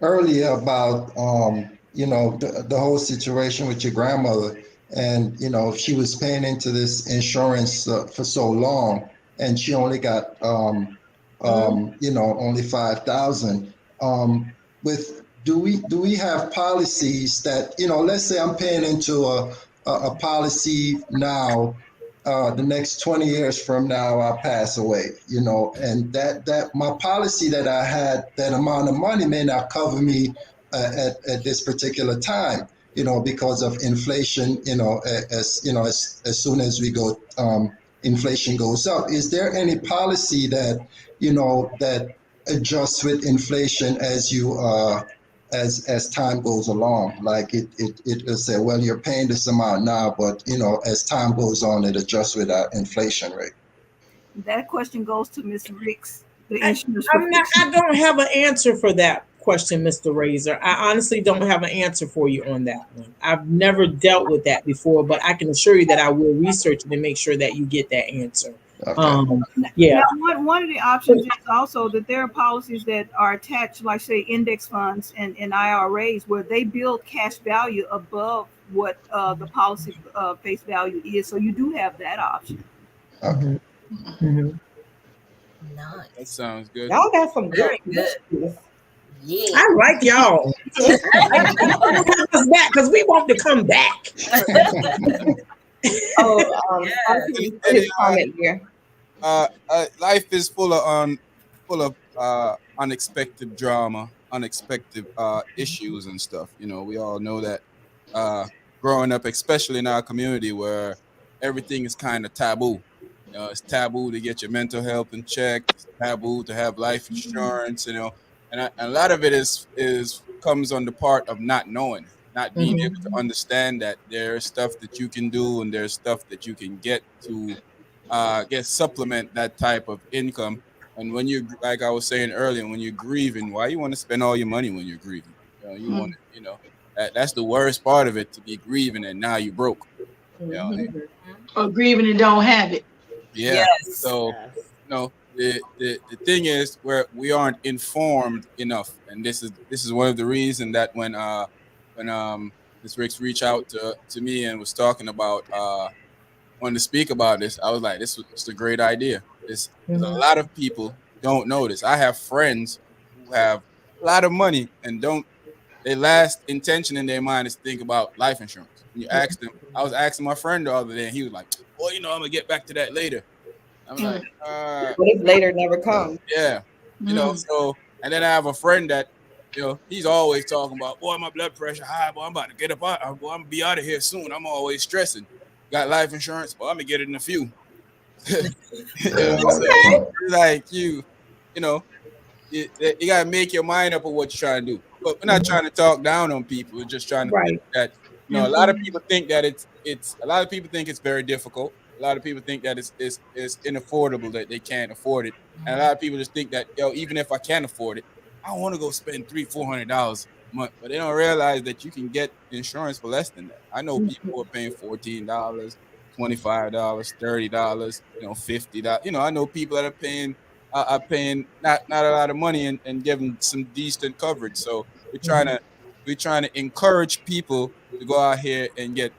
earlier about the whole situation with your grandmother, and she was paying into this insurance for so long, and she only got only 5,000. Do we have policies that, let's say I'm paying into a policy now, the next 20 years from now I pass away, and that my policy that I had, that amount of money may not cover me at this particular time, because of inflation, as soon as we go, inflation goes up. Is there any policy that, that adjusts with inflation as you as time goes along? Like it will say, well, you're paying this amount now, but as time goes on, it adjusts with our inflation rate. That question goes to Ms. Ricks. I don't have an answer for that question, Mr. Razor. I honestly don't have an answer for you on that one. I've never dealt with that before, but I can assure you that I will research it and make sure that you get that answer. Okay. Now, one of the options is also that there are policies that are attached, like say index funds and IRAs, where they build cash value above what the policy face value is. So you do have that option. Okay. Mm-hmm. Nice. That sounds good. Y'all got some good. Yeah, I like y'all. Because we want to come back. Comment here. Life is full of unexpected drama, unexpected issues and stuff. We all know that growing up, especially in our community where everything is kind of taboo. It's taboo to get your mental health in check. It's taboo to have life insurance. And a lot of it comes on the part of not knowing, not being able to understand that there's stuff that you can do and there's stuff that you can get to supplement that type of income. And when you, like I was saying earlier, when you're grieving, why you want to spend all your money when you're grieving? You want to, that's the worst part of it, to be grieving and now you broke. Or grieving and don't have it. Yeah. Yes. So, the thing is, where we aren't informed enough, and this is one of the reasons that when Ms. Ricks reached out to me and was talking about wanted to speak about this, I was like, this is a great idea. There's a lot of people don't know this. I have friends who have a lot of money and their last intention in their mind is to think about life insurance. When you ask them, I was asking my friend the other day, and he was like, well, I'm gonna get back to that later. I'm like, what if later never comes? Yeah. So, and then I have a friend that, he's always talking about, boy, my blood pressure high, boy, I'm about to get up out, boy, I'm gonna be out of here soon. I'm always stressing. Got life insurance, well, I'm gonna get it in a few. So, like you gotta make your mind up of what you're trying to do. But we're not trying to talk down on people. We're just trying to think that a lot of people think that it's a lot of people think it's very difficult. A lot of people think that it's unaffordable, that they can't afford it. And a lot of people just think that, even if I can afford it, I don't want to go spend $300-$400 a month. But they don't realize that you can get insurance for less than that. I know people who are paying $14, $25, $30, $50. I know people that are paying not a lot of money and giving some decent coverage. So we're trying to encourage people to go out here and get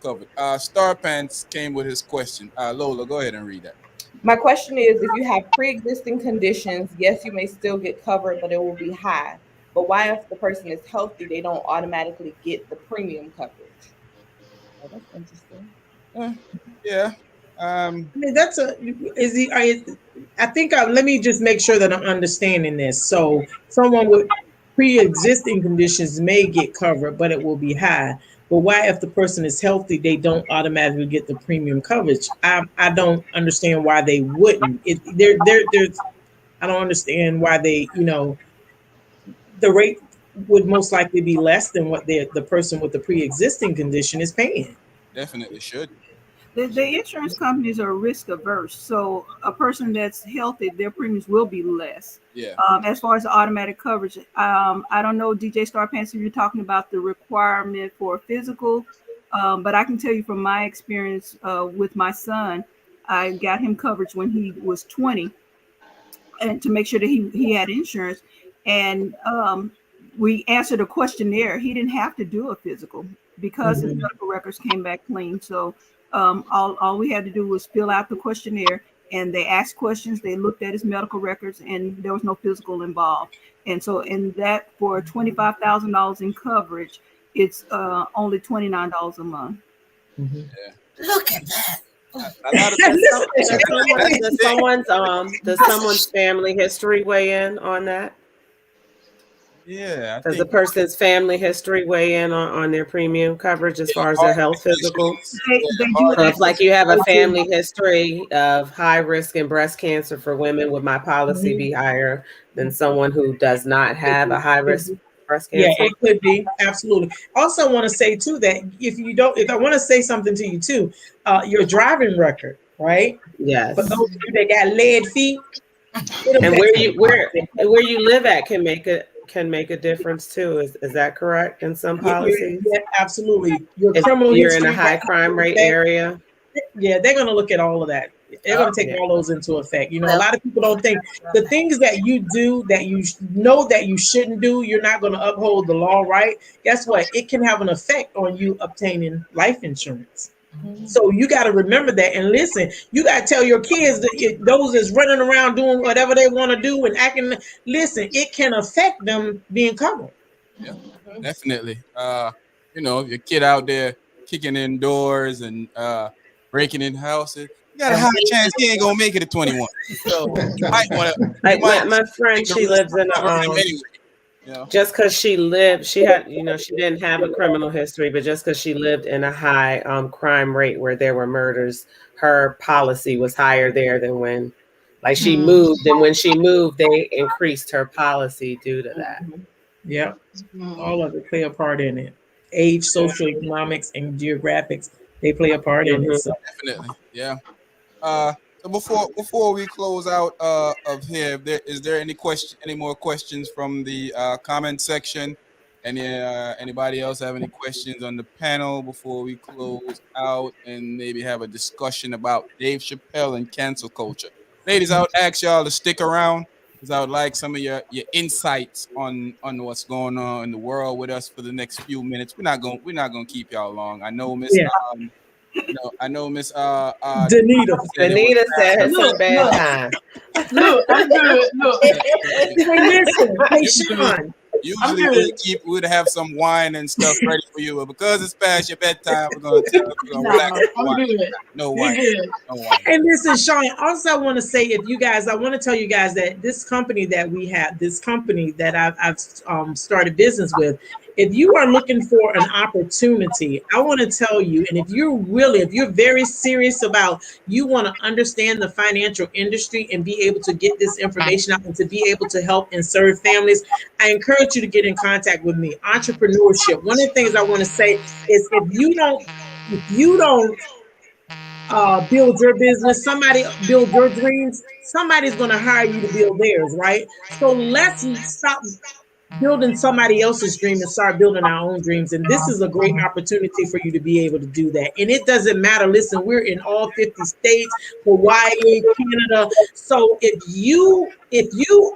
covered. Star Pants came with his question. Lola, go ahead and read that. My question is, if you have pre-existing conditions, yes, you may still get covered, but it will be high. But why, if the person is healthy, they don't automatically get the premium coverage? Oh, that's interesting. Yeah. I mean, let me just make sure that I'm understanding this. So someone with pre-existing conditions may get covered, but it will be high. But why, if the person is healthy, they don't automatically get the premium coverage? I don't understand why they wouldn't. There's I don't understand why they, the rate would most likely be less than what the person with the pre-existing condition is paying. Definitely should. The insurance companies are risk averse, so a person that's healthy, their premiums will be less. Yeah. As far as the automatic coverage, I don't know, DJ Star Pants, if you're talking about the requirement for physical, but I can tell you from my experience with my son, I got him coverage when he was 20, and to make sure that he had insurance, and we answered a questionnaire. He didn't have to do a physical because his medical records came back clean. So all we had to do was fill out the questionnaire, and they asked questions. They looked at his medical records, and there was no physical involved. And so, in that, for $25,000 in coverage, it's only $29 a month. Yeah. Look at that. Does someone's family history weigh in on that? Yeah. Does the person's family history weigh in on their premium coverage as far as their health physical? They do. So if like you have a family history of high risk in breast cancer for women, would my policy be higher than someone who does not have a high risk breast cancer? Yeah, it could be. Absolutely. Also want to say too that if I want to say something to you too, your driving record, right? Yes. For those of you that got lead feet. And where you live at can make a difference too. Is that correct in some policies? Yeah, absolutely. Your if criminal you're history, in a high crime rate area. Yeah, they're going to look at all of that. They're going to take all those into effect. A lot of people don't think the things that you do that you know that you shouldn't do, you're not going to uphold the law, right? Guess what? It can have an effect on you obtaining life insurance. So you got to remember that. And listen, you got to tell your kids that those that's running around doing whatever they want to do and acting, listen, it can affect them being covered. Yeah, definitely. Your kid out there kicking in doors and breaking in houses, you got a high chance he ain't gonna make it at 21. So you might want to. Like my friend, she lives in a just because she had, she didn't have a criminal history, but just because she lived in a high crime rate where there were murders, her policy was higher there than when, like, she moved, and when she moved, they increased her policy due to that. Yeah, all of it play a part in it. Age, social, economics, and geographics, they play a part in it. So. Definitely, yeah. So before we close out of here, is there any more questions from the comment section? Anybody else have any questions on the panel before we close out and maybe have a discussion about Dave Chappelle and cancel culture? Ladies, I would ask y'all to stick around because I would like some of your insights on what's going on in the world with us for the next few minutes. We're not gonna keep y'all long. I know Miss Danita said it's a bad time. Look, I'm good. Look. Hey, Sean. Usually we'd have some wine and stuff ready for you, but because it's past your bedtime, we're gonna relax. I'm good. No wine. No wine. And listen, Sean, also I want to say, I want to tell you guys that this company that we have, this company that I've started business with, if you are looking for an opportunity, I want to tell you, and if you're very serious about, you want to understand the financial industry and be able to get this information out and to be able to help and serve families, I encourage you to get in contact with me. Entrepreneurship. One of the things I want to say is if you don't build your business, somebody build your dreams, somebody's going to hire you to build theirs, right? So let's stop building somebody else's dream and start building our own dreams. And this is a great opportunity for you to be able to do that. And it doesn't matter. Listen, we're in all 50 states, Hawaii, Canada. So if you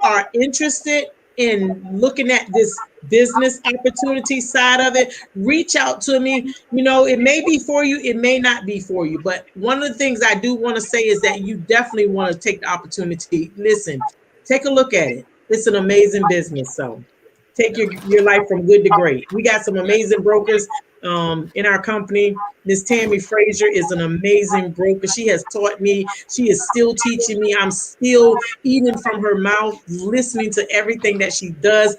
are interested in looking at this business opportunity side of it, reach out to me. It may be for you, it may not be for you. But one of the things I do want to say is that you definitely want to take the opportunity. Listen, take a look at it. It's an amazing business. So take your life from good to great. We got some amazing brokers in our company. Miss Tammy Frazier is an amazing broker. She has taught me. She is still teaching me. I'm still eating from her mouth, listening to everything that she does.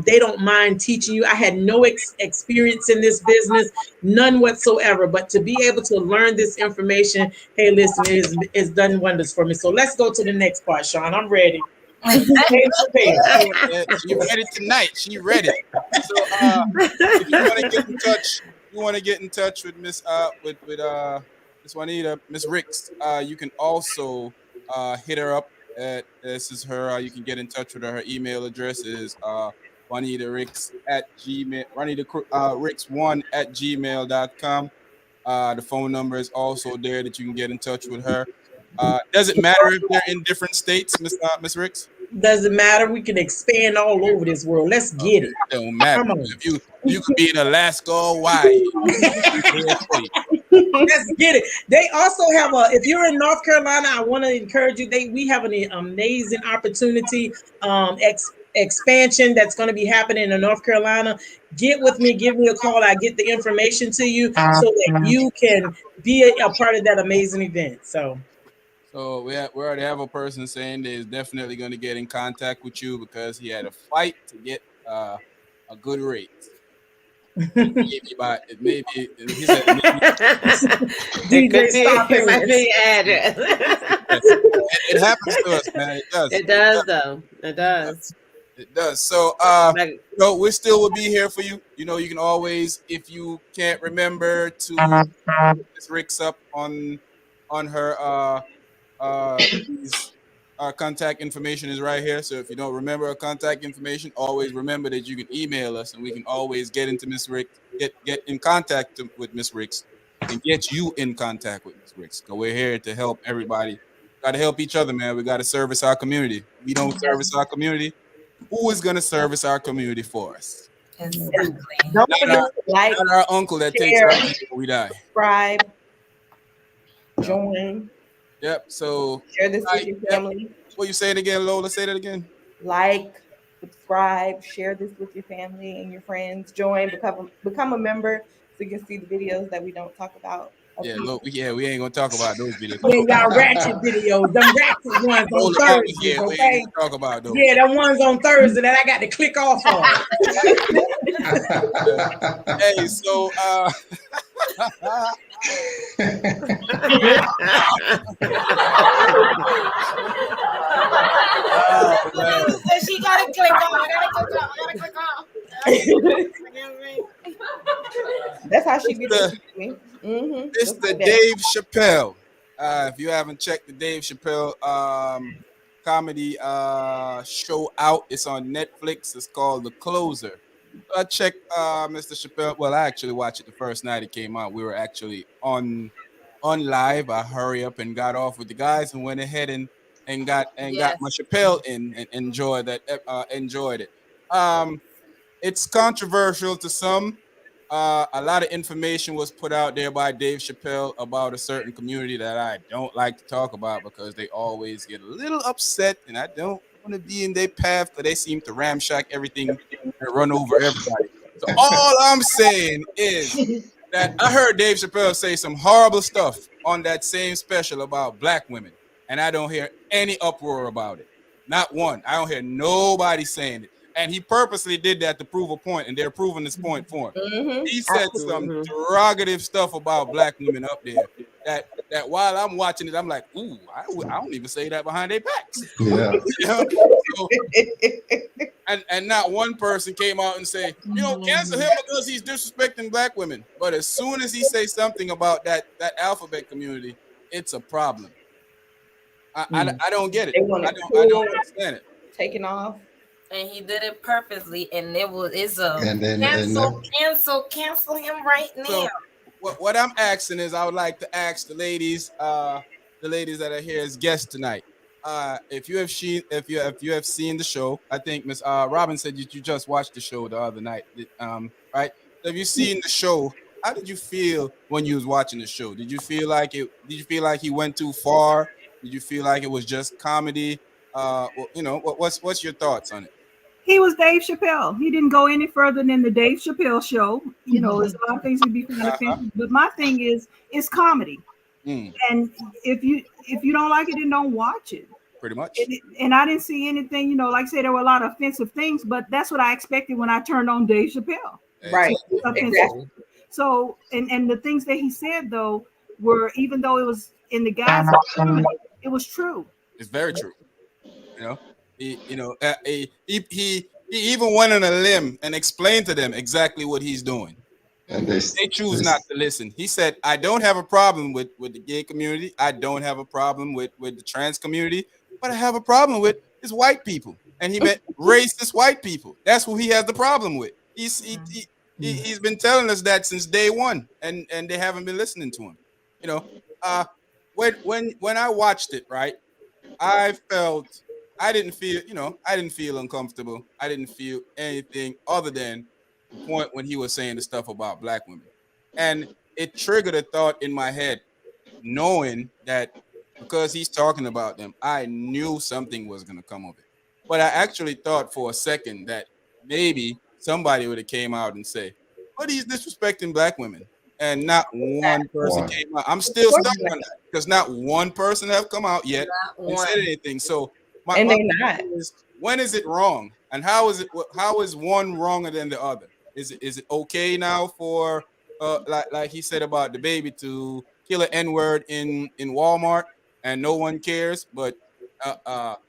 They don't mind teaching you. I had no experience in this business, none whatsoever. But to be able to learn this information, hey, listen, it's done wonders for me. So let's go to the next part, Sean. I'm ready. She read it tonight. She read it. So if you want to get in touch, with Miss Miss Juanita, Miss Ricks, you can also hit her up at this is her. You can get in touch with her. Her email address is Juanita Ricks at Gmail, Juanita Ricks1 at gmail.com. The phone number is also there that you can get in touch with her. Does it matter if they're in different states, Miss Ricks? Doesn't matter. We can expand all over this world. Let's get it. Don't matter. Come on. If you could be in Alaska or Hawaii. Let's get it. They also have if you're in North Carolina, I want to encourage you. We have an amazing opportunity, expansion that's going to be happening in North Carolina. Get with me, give me a call. I get the information to you so that you can be a part of that amazing event. So we already have a person saying they're definitely going to get in contact with you because he had a fight to get a good rate. Maybe he said DJ address. It happens to us, man. It does. It does, though. It does. It does. So, we still will be here for you. You know, you can always, if you can't remember to Miss Ricks up on her our contact information is right here. So if you don't remember our contact information, always remember that you can email us and we can always get into Miss Ricks, get in contact with Miss Ricks and get you in contact with Miss Ricks. So we're here to help everybody. Got to help each other, man. We got to service our community. We don't service our community. Who is going to service our community for us? Exactly. Don't forget to like, not our uncle that takes our money when we die. Subscribe, join. Yep. So share this with your family. What you saying again, Lola? Say that again. Like, subscribe, share this with your family and your friends. Join, become a member so you can see the videos that we don't talk about. Yeah, look, we ain't gonna talk about those videos. Yeah, y'all ratchet videos, them ratchet ones on Thursday. Yeah, we ain't gonna talk about those. Yeah, them ones on Thursday that I got to click off on. Hey, so she gotta click on. I gotta click on. That's how she gets me. It's the Dave Chappelle. If you haven't checked the Dave Chappelle comedy show out, it's on Netflix. It's called The Closer. I checked Mr. Chappelle. Well, I actually watched it the first night it came out. We were actually on live. I hurry up and got off with the guys and went ahead and got my Chappelle in and enjoyed it. It's controversial to some. A lot of information was put out there by Dave Chappelle about a certain community that I don't like to talk about because they always get a little upset, and I don't want to be in their path because they seem to ramshack everything and run over everybody. So all I'm saying is that I heard Dave Chappelle say some horrible stuff on that same special about black women, and I don't hear any uproar about it. Not one. I don't hear nobody saying it. And he purposely did that to prove a point, and they're proving this point for him. He said some derogative stuff about black women up there that while I'm watching it, I'm like, ooh, I don't even say that behind their backs. Yeah. You know? And not one person came out and say, cancel him because he's disrespecting black women. But as soon as he says something about that alphabet community, it's a problem. I don't get it. I don't understand it. Taking off. And he did it purposely, and it's a cancel him right now. So what I'm asking is, I would like to ask the ladies that are here as guests tonight. If you have seen the show, I think Miss Robin said you just watched the show the other night, right? So have you seen the show? How did you feel when you was watching the show? Did you feel like he went too far? Did you feel like it was just comedy? What's your thoughts on it? He was Dave Chappelle. He didn't go any further than the Dave Chappelle show. You know, there's a lot of things would be found offensive, but my thing is, it's comedy. And if you don't like it, then don't watch it. Pretty much. And I didn't see anything, you know, like I said, there were a lot of offensive things, but that's what I expected when I turned on Dave Chappelle. Right. Exactly. So, and the things that he said though were, even though it was in the guise of comedy, it was true. It's very true. You know, he even went on a limb and explained to them exactly what he's doing. And they choose not to listen. He said, I don't have a problem with the gay community. I don't have a problem with the trans community, but I have a problem with his white people. And he meant racist white people. That's who he has the problem with. He's been telling us that since day one, and they haven't been listening to him. You know, when I watched it, right, I didn't feel uncomfortable. I didn't feel anything other than the point when he was saying the stuff about black women. And it triggered a thought in my head, knowing that because he's talking about them, I knew something was going to come of it. But I actually thought for a second that maybe somebody would have came out and say, but he's disrespecting black women. And not one person came out. I'm still stuck on that because not one person have come out yet and said anything. So my question is, when is it wrong? And how is one wronger than the other? Is it okay now for like he said about the baby to kill an N-word in Walmart and no one cares, but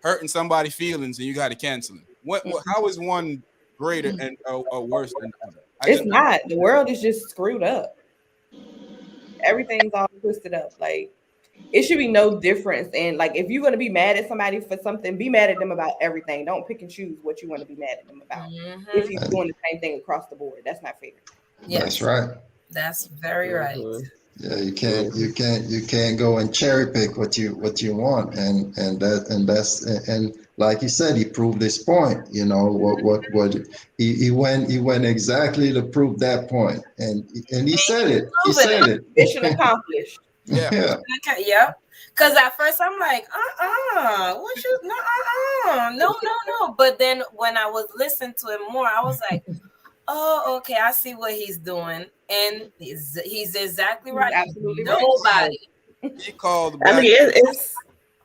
hurting somebody's feelings and you got to cancel it? How is one greater and or worse than the other? It's not. The world is just screwed up. Everything's all twisted up. Like, it should be no difference. And like, if you're going to be mad at somebody for something, be mad at them about everything. Don't pick and choose what you want to be mad at them about. If you're doing the same thing across the board, that's not fair. Yes. That's right. That's very right. Yeah, you can't go and cherry pick what you want, and like you said, he proved this point. You know what he went exactly to prove that point, and he said it. He said it. Mission accomplished. Yeah. Yep. Because at first I'm like, no. But then when I was listening to him more, I was like, oh, okay, I see what he's doing, and he's exactly right. Absolutely nobody. He called. I mean,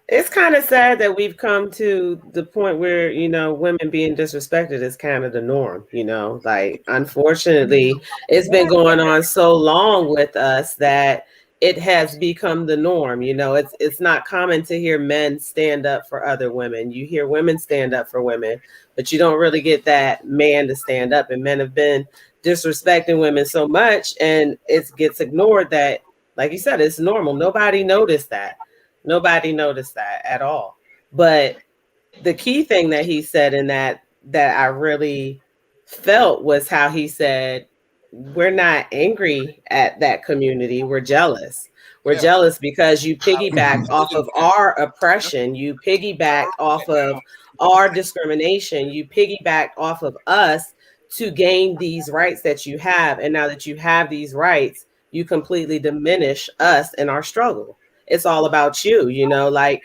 it's kind of sad that we've come to the point where, you know, women being disrespected is kind of the norm. You know, like, unfortunately, it's been going on so long with us that it has become the norm. You know, it's not common to hear men stand up for other women. You hear women stand up for women, but you don't really get that man to stand up. And men have been disrespecting women so much, and it gets ignored that, like you said, it's normal. Nobody noticed that. Nobody noticed that at all. But the key thing that he said in that I really felt was how he said, we're not angry at that community. We're jealous. We're jealous because you piggyback off of our oppression. You piggyback off of our discrimination. You piggyback off of us to gain these rights that you have. And now that you have these rights, you completely diminish us in our struggle. It's all about you, you know, like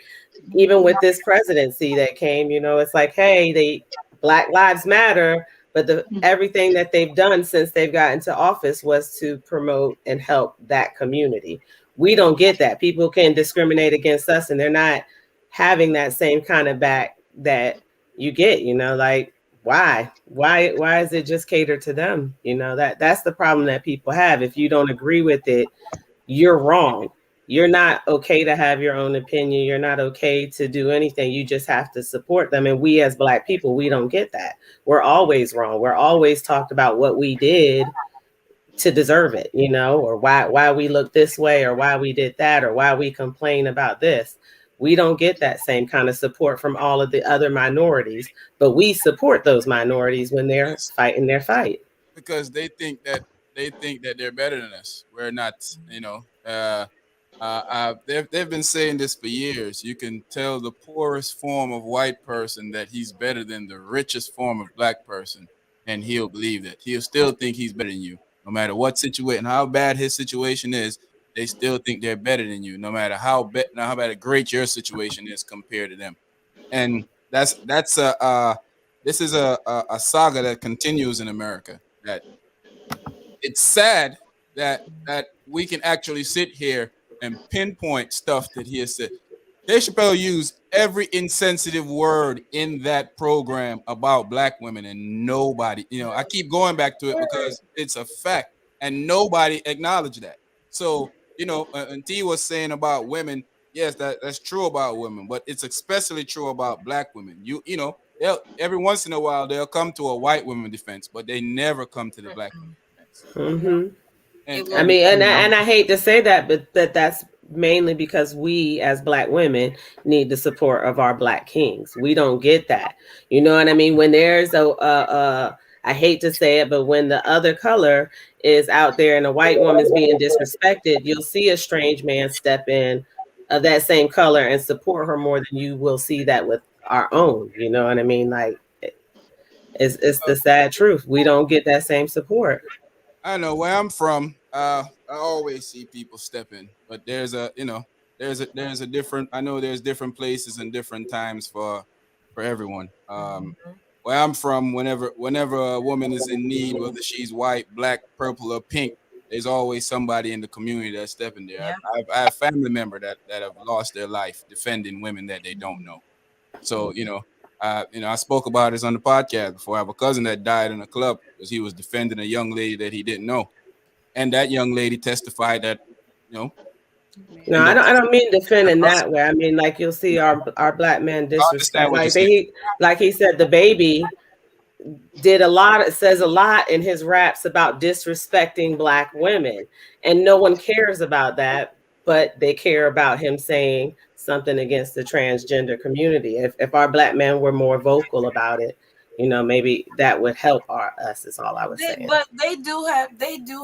even with this presidency that came, you know, it's like, hey, Black Lives Matter. But everything that they've done since they've gotten to office was to promote and help that community. We don't get that. People can discriminate against us, and they're not having that same kind of back that you get. You know, like why is it just catered to them? You know, that's the problem that people have. If you don't agree with it, you're wrong. You're not okay to have your own opinion. You're not okay to do anything. You just have to support them. And we as Black people, we don't get that. We're always wrong. We're always talked about what we did to deserve it, you know, or why we look this way, or why we did that, or why we complain about this. We don't get that same kind of support from all of the other minorities, but we support those minorities when they're fighting their fight. Because they think that they're better than us. We're not, you know. They've been saying this for years. You can tell the poorest form of white person that he's better than the richest form of Black person, and he'll believe that. He'll still think he's better than you, no matter what situation, how bad his situation is. They still think they're better than you, no matter how bad great your situation is compared to them. And that's this is a saga that continues in America. That it's sad that we can actually sit here and pinpoint stuff that he has said. Dave Chappelle used every insensitive word in that program about black women, and nobody, I keep going back to it because it's a fact, and nobody acknowledged that. So, and T was saying about women, yes, that's true about women, but it's especially true about black women. Every once in a while they'll come to a white woman defense, but they never come to the black woman defense. Mm-hmm. And, I mean, and I hate to say that, but that's mainly because we as black women need the support of our black kings. We don't get that. You know what I mean? When there's I hate to say it, but when the other color is out there and a white woman's being disrespected, you'll see a strange man step in of that same color and support her more than you will see that with our own. You know what I mean? Like, it's the sad truth. We don't get that same support. I know where I'm from. I always see people stepping, but there's a different. I know there's different places and different times for everyone. Where I'm from, whenever a woman is in need, whether she's white, black, purple, or pink, there's always somebody in the community that's stepping there. Yeah. I have family member that have lost their life defending women that they don't know. So I spoke about this on the podcast before. I have a cousin that died in a club because he was defending a young lady that he didn't know, and that young lady testified that, No, I don't mean defending that way. I mean, like, you'll see our black men disrespect. Like he said, the baby says a lot in his raps about disrespecting black women, and no one cares about that, but they care about him saying something against the transgender community. If our black men were more vocal about it, maybe that would help us, is all I was saying. But they do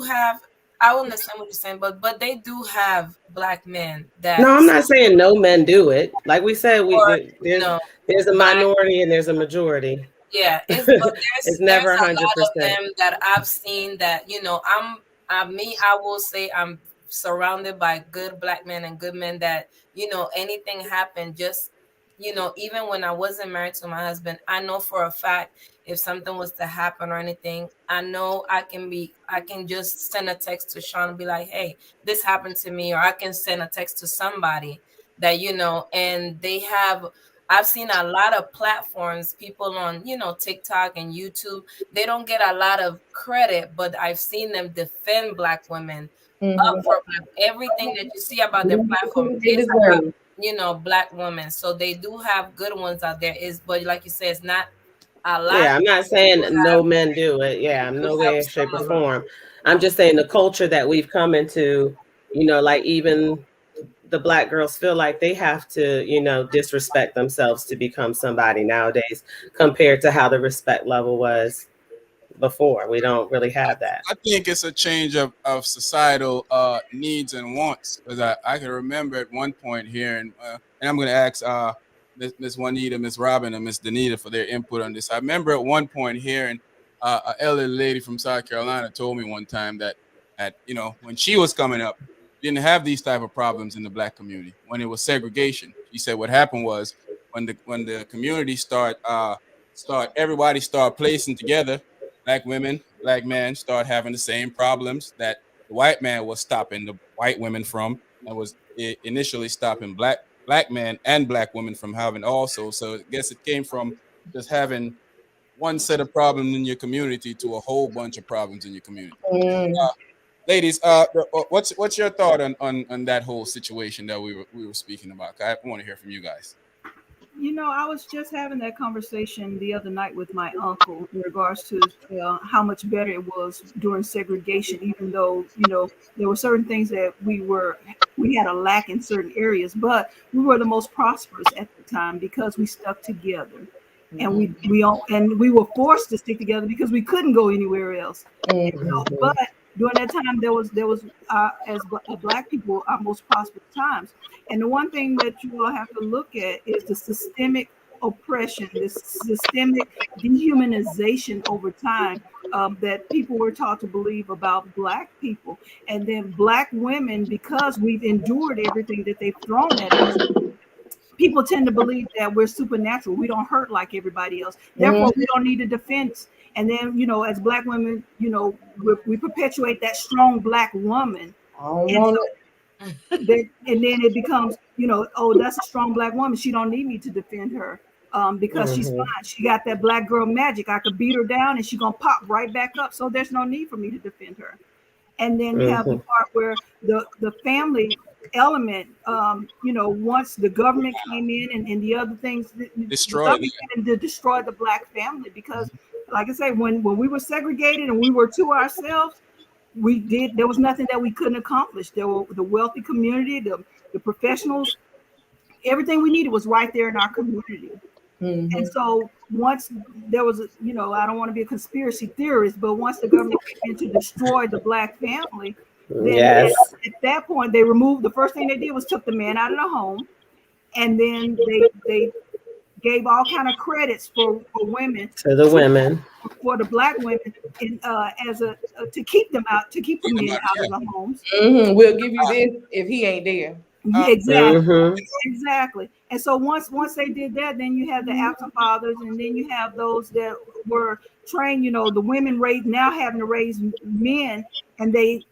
have I understand what you're saying, but they do have black men that. No, I'm not saying no men do it. Like we said, there's a minority and there's a majority. Yeah, it's never 100%. A lot of them that I've seen that I will say I'm surrounded by good black men and good men that anything happened, just even when I wasn't married to my husband, I know for a fact if something was to happen or anything, I know I can just send a text to Sean and be like, hey, this happened to me, or I can send a text to somebody that and I've seen a lot of platforms, people on TikTok and YouTube, they don't get a lot of credit, but I've seen them defend black women. Up for everything that you see about their platform is about, black women. So they do have good ones out there. But like you said, it's not a lot. Yeah, I'm not saying no men do it. Yeah, I'm no way, shape, or form. I'm just saying the culture that we've come into, like even the black girls feel like they have to, disrespect themselves to become somebody nowadays compared to how the respect level was before. We don't really have that. I think it's a change of societal needs and wants, because I can remember at one point hearing, and I'm going to ask Miss Juanita, Miss Robin, and Miss Danita for their input on this. I remember at one point hearing an elderly lady from South Carolina told me one time that when she was coming up, didn't have these type of problems in the black community when it was segregation. She said what happened was when the community everybody start placing together. Black women, black men start having the same problems that the white man was stopping the white women from, and was initially stopping black men and black women from having also. So I guess it came from just having one set of problems in your community to a whole bunch of problems in your community. Ladies, what's your thought on that whole situation that we were speaking about? I want to hear from you guys. I was just having that conversation the other night with my uncle in regards to how much better it was during segregation, even though, there were certain things that we had a lack in certain areas, but we were the most prosperous at the time because we stuck together. And we were forced to stick together because we couldn't go anywhere else. But during that time, there was as black people, our most prosperous times. And the one thing that you will have to look at is the systemic oppression, this systemic dehumanization over time that people were taught to believe about black people. And then black women, because we've endured everything that they've thrown at us, people tend to believe that we're supernatural. We don't hurt like everybody else. Therefore, we don't need a defense. And then, you know, as Black women, you know, we perpetuate that strong Black woman. And then it becomes, you know, oh, that's a strong Black woman. She don't need me to defend her because she's fine. She got that Black girl magic. I could beat her down and she's going to pop right back up. So there's no need for me to defend her. And then have the part where the family element, you know, once the government came in and the other things, destroyed the Black family. Because like I say, when we were segregated and we were to ourselves, there was nothing that we couldn't accomplish. There were the wealthy community, the professionals, everything we needed was right there in our community. And so once there was, you know, I don't want to be a conspiracy theorist, but once the government came in to destroy the Black family, then at that point they removed, the first thing they did was took the man out of the home, and then they gave all kind of credits for women to the women, for the Black women, in, as a to keep them out, to keep the men out of the homes. We'll give you this if he ain't there. Exactly. Exactly. And so once they did that, then you have the absent fathers, and then you have those that were trained, you know, the women now having to raise men, and they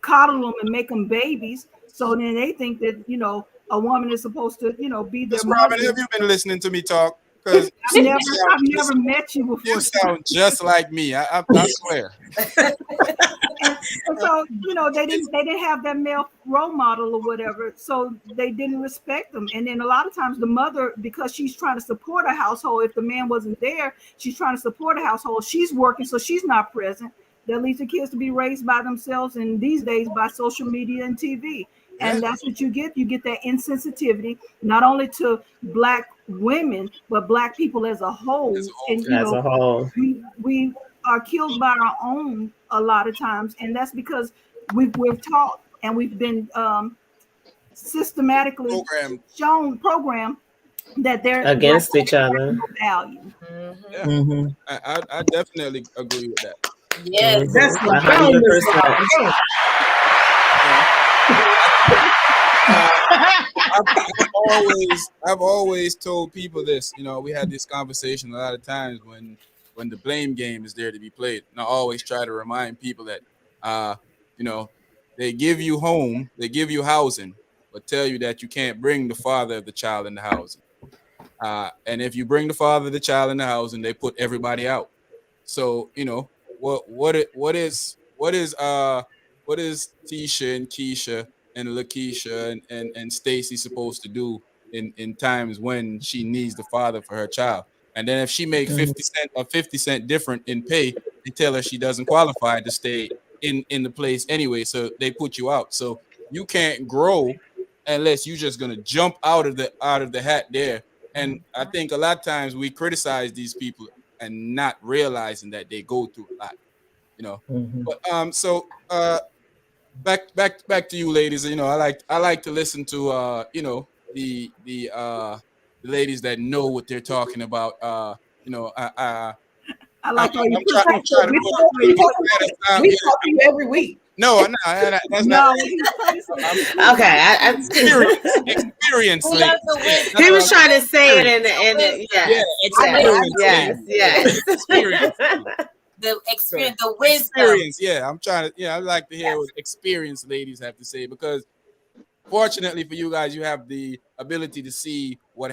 coddle them and make them babies. So then they think that, you know, a woman is supposed to, you know, be their mother. Robin, have you been listening to me talk? Because I've never met you before. You sound just like me. I swear. And so, you know, they didn't have that male role model or whatever, so they didn't respect them. And then a lot of times the mother, because she's trying to support a household, if the man wasn't there, she's trying to support a household. She's working, so she's not present. That leaves the kids to be raised by themselves, and these days by social media and TV. And that's what you get. You get that insensitivity, not only to Black women, but Black people as a whole. And, you know, we are killed by our own a lot of times. And that's because we're taught and we've been systematically programmed that they're against each other. No value. I definitely agree with that. Yes, that's 100%. I've always told people this. You know, we had this conversation a lot of times when the blame game is there to be played. And I always try to remind people that, you know, they give you home, they give you housing, but tell you that you can't bring the father of the child in the housing. And if you bring the father of the child in the housing, they put everybody out. So, you know, what is Tisha and Keisha and Lakeisha and Stacy supposed to do in times when she needs the father for her child? And then if she make 50 cent different in pay, they tell her she doesn't qualify to stay in the place anyway. So they put you out. So you can't grow unless you're just gonna jump out of the hat there. And I think a lot of times we criticize these people and not realizing that they go through a lot, you know. But so back to you ladies. You know, I like to listen to you know, the ladies that know what they're talking about. You know, I like how we talk to you every week. No, that's not. Okay, experience. He was trying to say it in yes. Experience. The experience, the wisdom. Experience, yeah. I'm trying to, I like to hear what experienced ladies have to say, because fortunately for you guys, you have the ability to see what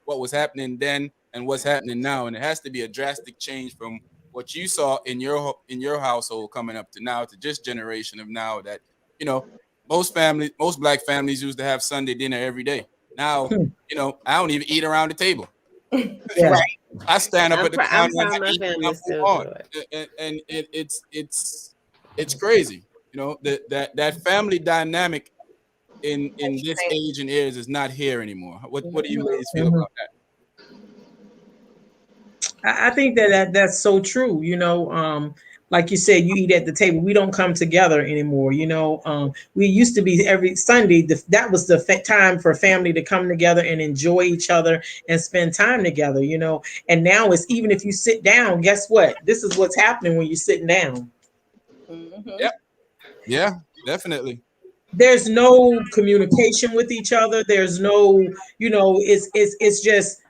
was happening then and what's happening now, and it has to be a drastic change from what you saw in your household coming up to now, to just generation of now, that, you know, most Black families used to have Sunday dinner every day. Now, you know, I don't even eat around the table. Right. I stand up at the counter and it's crazy. You know, that family dynamic in this age and years is not here anymore. What do you ladies feel about that? I think that's so true. You know, like you said, you eat at the table. We don't come together anymore. You know, we used to be every Sunday. That was the time for family to come together and enjoy each other and spend time together. You know, and now it's, even if you sit down, guess what? This is what's happening when you're sitting down. Yep. Yeah, definitely. there's no communication with each other. There's no, it's just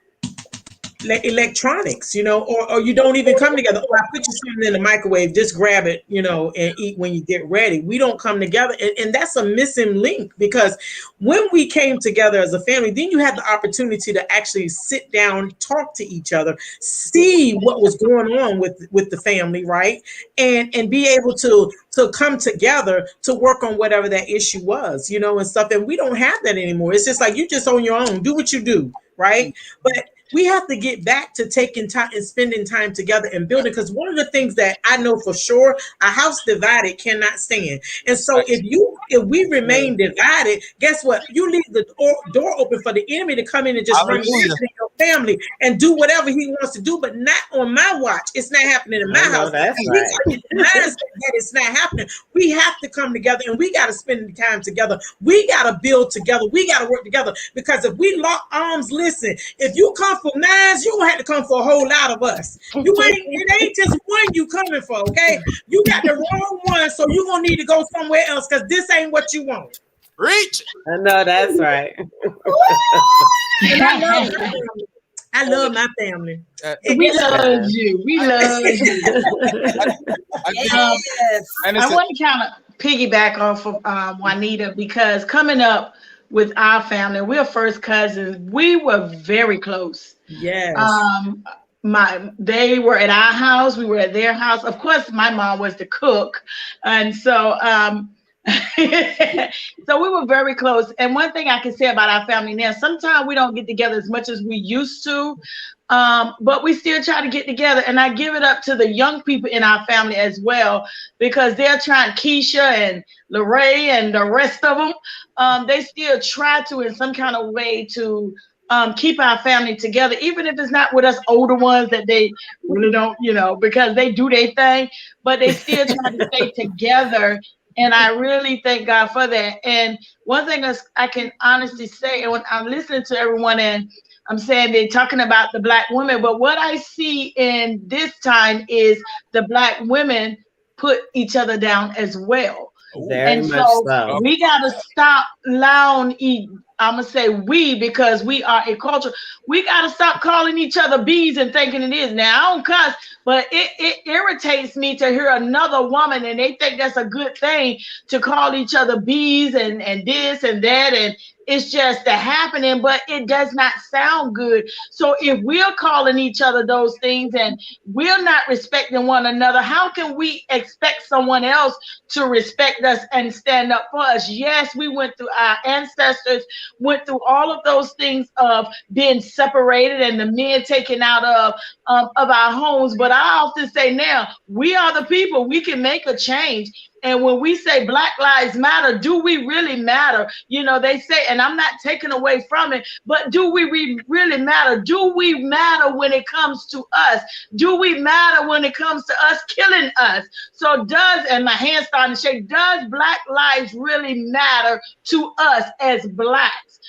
electronics, or you don't even come together. Oh, I put you something in the microwave, just grab it, and eat when you get ready. We don't come together. And that's a missing link, because when we came together as a family, then you had the opportunity to actually sit down, talk to each other, see what was going on with the family, right? And be able to come together to work on whatever that issue was, and stuff. And we don't have that anymore. It's just like, you just on your own, do what you do, right? But we have to get back to taking time and spending time together and building. Because one of the things that I know for sure, a house divided cannot stand. And so if we remain divided, guess what? You leave the door open for the enemy to come in and just run rampant in your family and do whatever he wants to do, but not on my watch. It's not happening in my house. That's And right. we that it's not happening. We have to come together, and we got to spend the time together. We got to build together. We got to work together, because if we lock arms, listen, if you come for nines, you gonna have to come for a whole lot of us. It ain't just one you coming for, okay? You got the wrong one, so you gonna need to go somewhere else, because this ain't what you want. Reach. I know that's right. I love my family. We love you. We love you. I want to kind of piggyback off of Juanita, because coming up with our family, we're first cousins. We were very close. Yes. They were at our house. We were at their house. Of course, my mom was the cook, and so so we were very close. And one thing I can say about our family now, sometimes we don't get together as much as we used to, but we still try to get together. And I give it up to the young people in our family as well, because they're trying, Keisha and Lorraine and the rest of them, they still try to, in some kind of way, to keep our family together, even if it's not with us older ones that they really don't, because they do their thing, but they still try to stay together. And I really thank God for that. And one thing I can honestly say, and when I'm listening to everyone and I'm saying they're talking about the Black women, but what I see in this time is the Black women put each other down as well. Very much so. We got to stop allowing I'm going to say we, because we are a culture. We got to stop calling each other bees and thinking it is. Now, I don't cuss, but it irritates me to hear another woman and they think that's a good thing to call each other bees and this and that. And it's just happening, but it does not sound good. So if we're calling each other those things and we're not respecting one another, how can we expect someone else to respect us and stand up for us? Yes, we went through, our ancestors went through all of those things of being separated and the men taken out of our homes. But I often say now, we are the people. We can make a change. And when we say Black Lives Matter, do we really matter? They say, and I'm not taking away from it, but do we really matter? Do we matter when it comes to us? Do we matter when it comes to us killing us? So and my hand's starting to shake, does Black lives really matter to us as Blacks?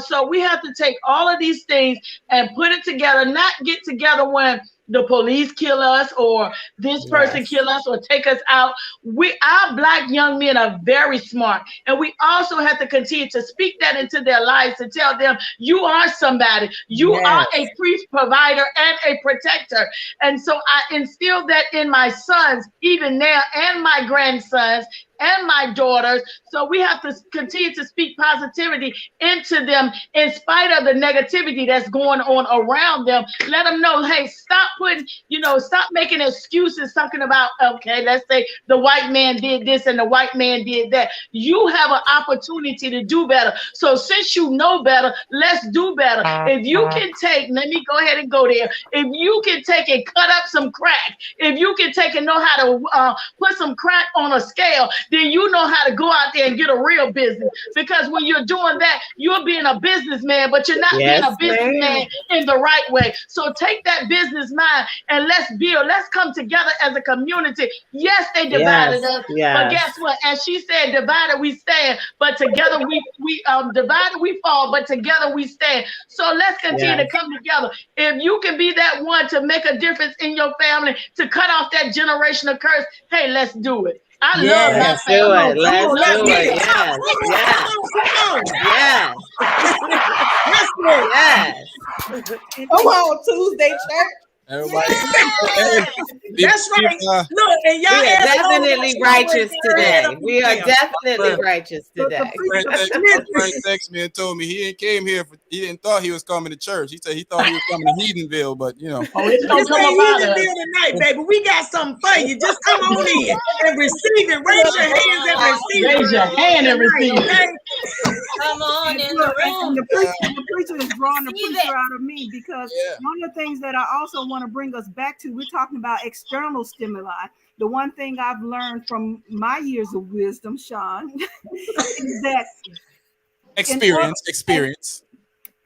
So we have to take all of these things and put it together, not get together when the police kill us or this person kill us or take us out. Our Black young men are very smart, and we also have to continue to speak that into their lives, to tell them you are somebody. You are a priest, provider, and a protector. And so I instill that in my sons even now, and my grandsons and my daughters. So we have to continue to speak positivity into them in spite of the negativity that's going on around them. Let them know, hey, stop making excuses talking about, okay, let's say the white man did this and the white man did that. You have an opportunity to do better. So since you know better, let's do better. If you can let me go ahead and go there. If you can take and cut up some crack, if you can take and know how to put some crack on a scale, then you know how to go out there and get a real business. Because when you're doing that, you're being a businessman, but you're not being a businessman in the right way. So take that business mind and let's build. Let's come together as a community. Yes, they divided us, but guess what? As she said, divided we stand, but together we divided we fall, but together we stand. So let's continue to come together. If you can be that one to make a difference in your family, to cut off that generational curse, hey, let's do it. I Yeah. love my Let's do family. it. Let's Come on, let's do get it. it. Yes. Yes. Come on. Yes. That's it. Yes. Come on, Tuesday church. Everybody. That's right. Look, and y'all We are ask all definitely the righteous questions today. ahead of We are them. definitely righteous today. My friend texted me and told me he came here he didn't thought he was coming to church. He said he thought he was coming to Heathenville, but you know. Oh, it's gonna Just come say up out of Heathenville tonight, baby. We got something for you. Just come on in and receive it. Raise your hands and receive it. Raise your hand and receive it. Okay? Come on in the room. And the preacher is drawing the Receive preacher it. out of me because one of the things that I also want to bring us back to, we're talking about external stimuli. The one thing I've learned from my years of wisdom, Sean, is that experience.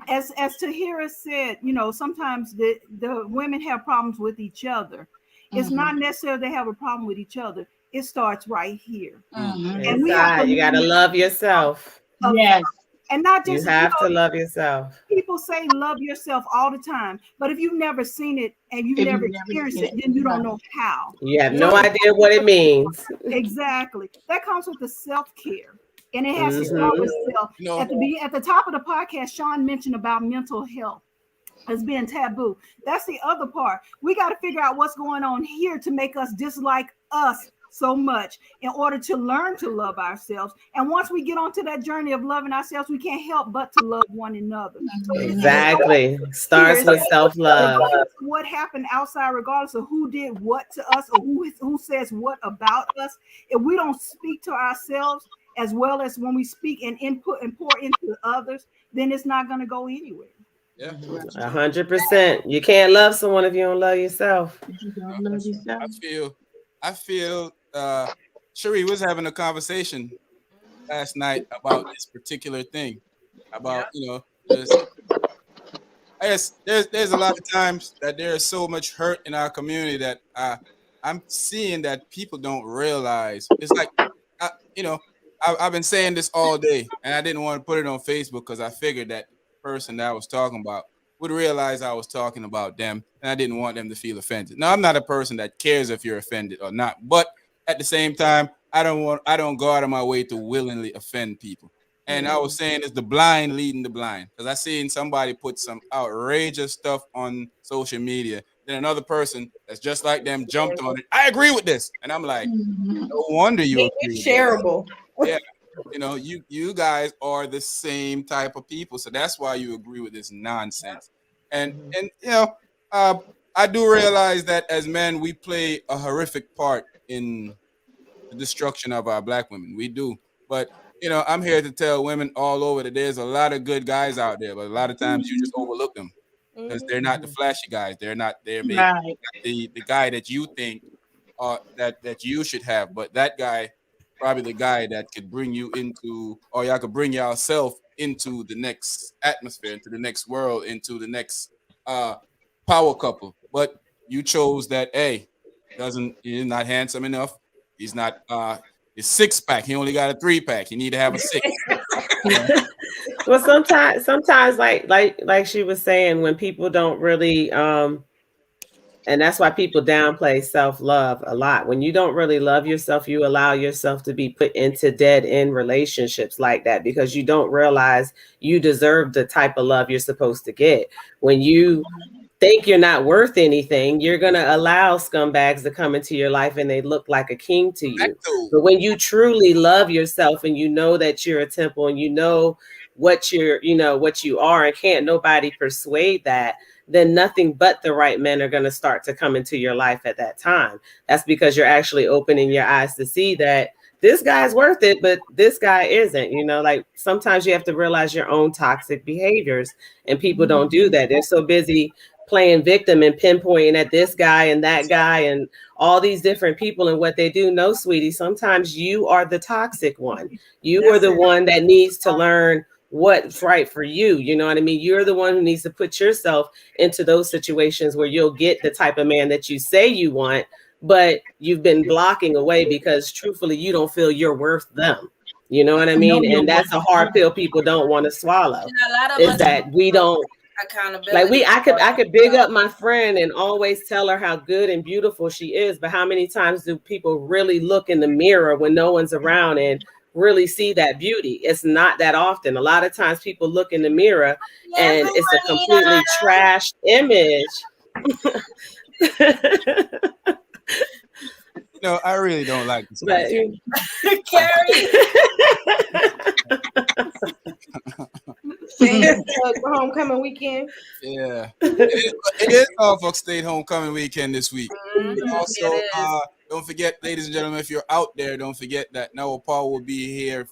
As Tahira said, you know, sometimes the women have problems with each other. It's not necessarily they have a problem with each other. It starts right here. And we have to, you got to love yourself. Yes. And not just you have to love yourself. People say love yourself all the time, but if you've never seen it and you've never experienced it, then you don't know how. You have no idea what it means. Exactly. That comes with the self-care. And it has to start with self. No. At the top of the podcast, Sean mentioned about mental health as being taboo. That's the other part. We got to figure out what's going on here to make us dislike us so much in order to learn to love ourselves. And once we get onto that journey of loving ourselves, we can't help but to love one another. Exactly. Starts with self-love. Regardless of what happened outside, regardless of who did what to us or who says what about us, if we don't speak to ourselves as well as when we speak and input and pour into others, then it's not going to go anywhere. Yeah, 100%. You can't love someone if you don't love yourself. I feel Cherie was having a conversation last night about this particular thing, about, you know, I guess there's a lot of times that there is so much hurt in our community that I'm seeing that people don't realize. It's like, you know, I've been saying this all day, and I didn't want to put it on Facebook because I figured that person that I was talking about would realize I was talking about them, and I didn't want them to feel offended. Now, I'm not a person that cares if you're offended or not, but at the same time, I don't go out of my way to willingly offend people. And I was saying it's the blind leading the blind, because I seen somebody put some outrageous stuff on social media, then another person that's just like them jumped on it. I agree with this, and I'm like, no wonder you agree. Shareable. Yeah, you know, you guys are the same type of people, so that's why you agree with this nonsense. And you know, I do realize that as men, we play a horrific part in the destruction of our black women. We do, but you know, I'm here to tell women all over that there's a lot of good guys out there, but a lot of times you just overlook them because they're not the flashy guys. They're maybe the guy that you think that you should have, but that guy probably the guy that could bring you into, or y'all could bring yourself into the next atmosphere, into the next world, into the next power couple. But you chose that, hey, he's not handsome enough. He's not his 6-pack. He only got a 3-pack. You need to have a 6. Well, sometimes like she was saying, when people don't really and that's why people downplay self-love a lot. When you don't really love yourself, you allow yourself to be put into dead-end relationships like that because you don't realize you deserve the type of love you're supposed to get. When you think you're not worth anything, you're going to allow scumbags to come into your life and they look like a king to you. But when you truly love yourself and you know that you're a temple and you know what you are and can't nobody persuade that, then nothing but the right men are going to start to come into your life at that time. That's because you're actually opening your eyes to see that this guy's worth it, but this guy isn't. You know, like sometimes you have to realize your own toxic behaviors, and people don't do that. They're so busy playing victim and pinpointing at this guy and that guy and all these different people and what they do. No, sweetie, sometimes you are the toxic one. You are the one that needs to learn what's right for you. You know what I mean? You're the one who needs to put yourself into those situations where you'll get the type of man that you say you want, but you've been blocking away because truthfully, you don't feel you're worth them. You know what I mean? And that's a hard pill people don't want to swallow, is that we don't accountability. Like I could big up my friend and always tell her how good and beautiful she is, but how many times do people really look in the mirror when no one's around and really see that beauty? It's not that often. A lot of times people look in the mirror and it's a completely trashed image. No, I really don't like this. But, Carrie. For homecoming weekend. Yeah, it is Norfolk State homecoming weekend this week. Also, don't forget, ladies and gentlemen, if you're out there, don't forget that Noah Paul will be here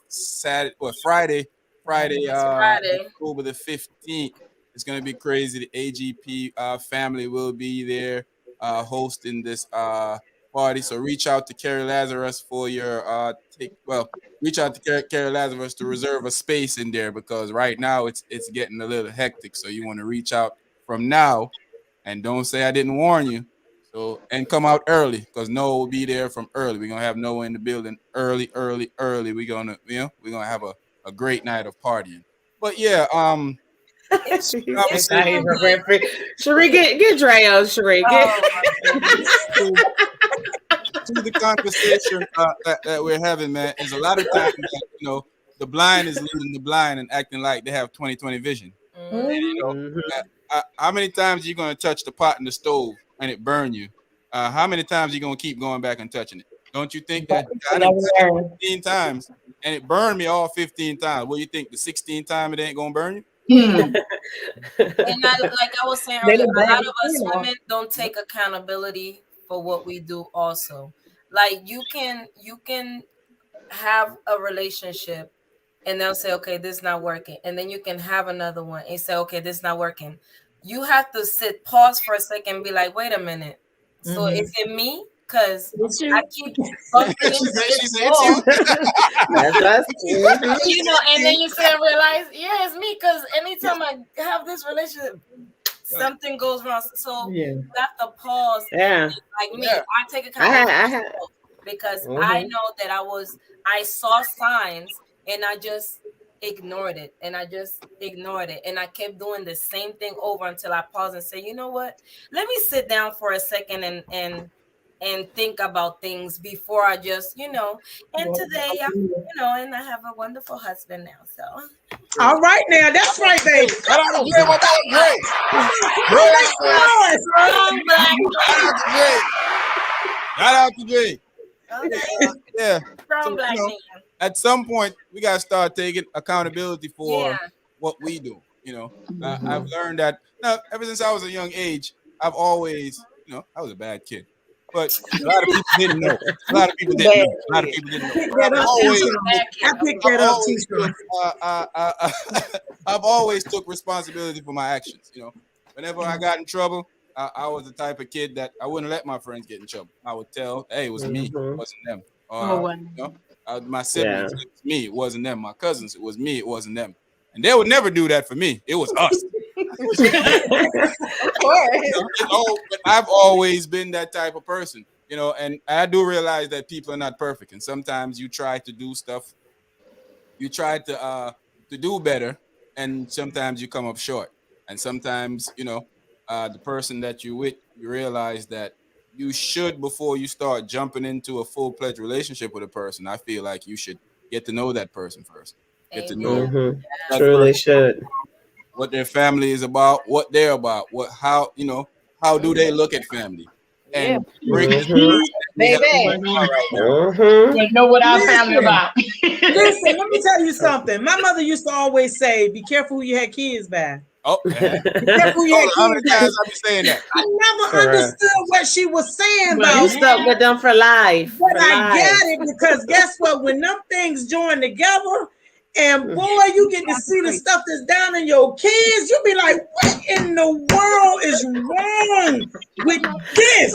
Friday, October the 15th. It's gonna be crazy. The AGP family will be there hosting this party. So reach out to Carrie Lazarus for your reach out to Carrie Lazarus to reserve a space in there, because right now it's getting a little hectic. So you want to reach out from now, and don't say I didn't warn you. So, and come out early, because Noah will be there from early. We're gonna have Noah in the building early. We're gonna have a great night of partying. But yeah, Cherie, get Dre on, Cherie. To the conversation that we're having, man, is a lot of times that, the blind is leading the blind and acting like they have 20/20 vision. And, how many times are you going to touch the pot in the stove and it burn you? How many times are you going to keep going back and touching it? Don't you think that I done touched it 15 times and it burned me all 15 times? What do you think, the 16th time it ain't going to burn you? And like I was saying earlier, a lot of us women don't take accountability for what we do also. Like you can have a relationship and they'll say, okay, this is not working. And then you can have another one and say, okay, this is not working. You have to pause for a second and be like, wait a minute. So is it me? Because I keep bumping into this wall. And then you say, realize, yeah, it's me. Because anytime I have this relationship, something goes wrong. So you have to pause. Yeah. Like me, I take accountability because I know that I saw signs and I just ignored it. And I kept doing the same thing over until I paused and say, you know what? Let me sit down for a second and think about things before I just, and today, and I have a wonderful husband now. So. All right, now that's right, baby. Shout out to Dre. What about Dre? Shout out to Dre. Yeah. Strong black man. At some point, we gotta start taking accountability for what we do. I've learned that ever since I was a young age. I've always, I was a bad kid. But a lot of people didn't know. I've always took responsibility for my actions. Whenever I got in trouble, I was the type of kid that I wouldn't let my friends get in trouble. I would tell, hey, it was me, it wasn't them. My siblings, it was me, it wasn't them. My cousins, it was me, it wasn't them. And they would never do that for me. It was us. But I've always been that type of person, and I do realize that people are not perfect. And sometimes you try to do stuff, you try to do better, and sometimes you come up short. And sometimes, the person that you're with, you realize that you should, before you start jumping into a full-fledged relationship with a person, I feel like you should get to know that person first. Get to know truly should. What their family is about, what they're about, how do they look at family? And baby, know what our family about. Listen, let me tell you something. My mother used to always say, "Be careful who you had kids by." Oh, be careful who you had how many kids by. times I be saying that? I never understood what she was saying You though. stuck with them for life. But I get it, because guess what? When them things join together, and boy, you get to see the stuff that's down in your kids, you be like, what in the world is wrong with this?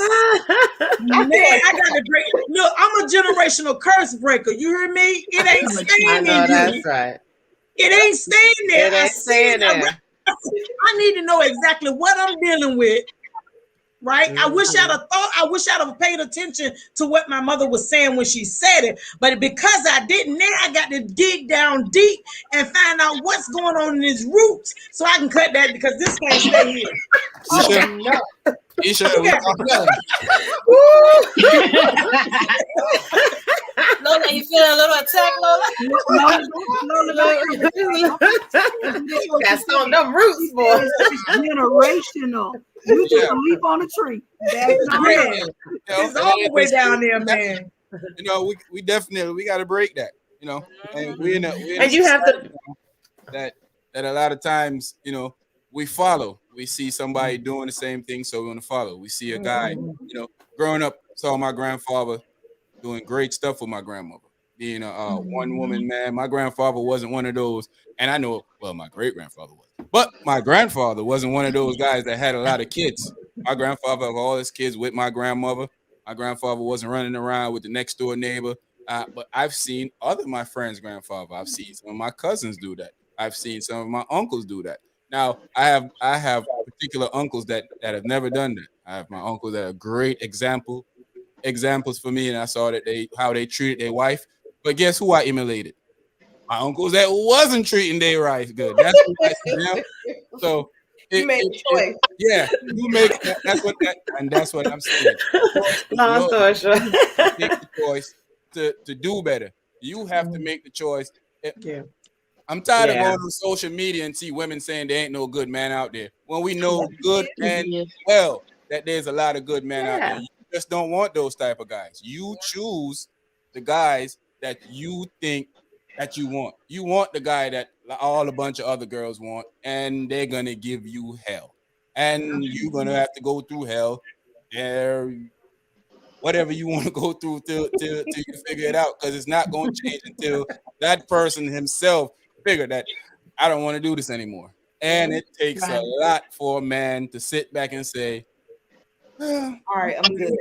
Man, I got a great look. I'm a generational curse breaker. You hear me? It ain't staying in That's you. right. It ain't staying there. It ain't staying there. I need to know exactly what I'm dealing with right? I wish I wish I'd have paid attention to what my mother was saying when she said it. But because I didn't, now I got to dig down deep and find out what's going on in his roots so I can cut that because this can't stay here. Oh, no. Isha, Lola, you feeling a little attacked, Lola? That's on them roots, boy. It's generational. You just a leaf on a tree. That's not it. It's all the way down there, man. You know, we definitely got to break that. You know, and we in a and you have to that a lot of times, you know, we follow. We see somebody doing the same thing, so we want to follow. We see a guy, you know, growing up, saw my grandfather doing great stuff with my grandmother, being a one-woman man. My grandfather wasn't one of those, and I know, well, my great-grandfather was, but my grandfather wasn't one of those guys that had a lot of kids. My grandfather had all his kids with my grandmother. My grandfather wasn't running around with the next-door neighbor, but I've seen other my friends' grandfather. I've seen some of my cousins do that. I've seen some of my uncles do that. Now, I have particular uncles that have never done that. I have my uncles that are great examples for me, and I saw that how they treated their wife. But guess who I emulated? My uncles that wasn't treating their wife good. That's what I see now. So you made a choice. Yeah, you make that's what I'm saying. Long story short, make the choice to do better. You have to make the choice. Yeah. I'm tired of going on social media and see women saying there ain't no good man out there. When we know good and well that there's a lot of good men out there. You just don't want those type of guys. You choose the guys that you think that you want. You want the guy that all a bunch of other girls want, and they're gonna give you hell. And you're gonna have to go through hell. Whatever you want to go through till you figure it out, because it's not going to change until that person himself figure that I don't want to do this anymore. And it takes a lot for a man to sit back and say, all right, I'm good.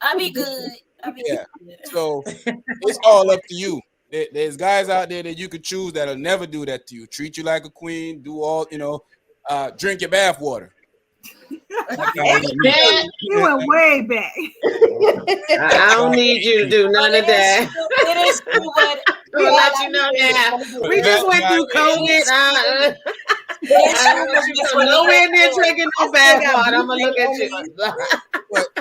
I'll be good. Good. So it's all up to you. There's guys out there that you could choose that'll never do that to you. Treat you like a queen, do all, drink your bath water. You went way back. I don't need you to do none of that. It is true, but we'll let you know now. We just went through COVID. I don't want you to come nowhere near drinking no bath water. I'm gonna look at you.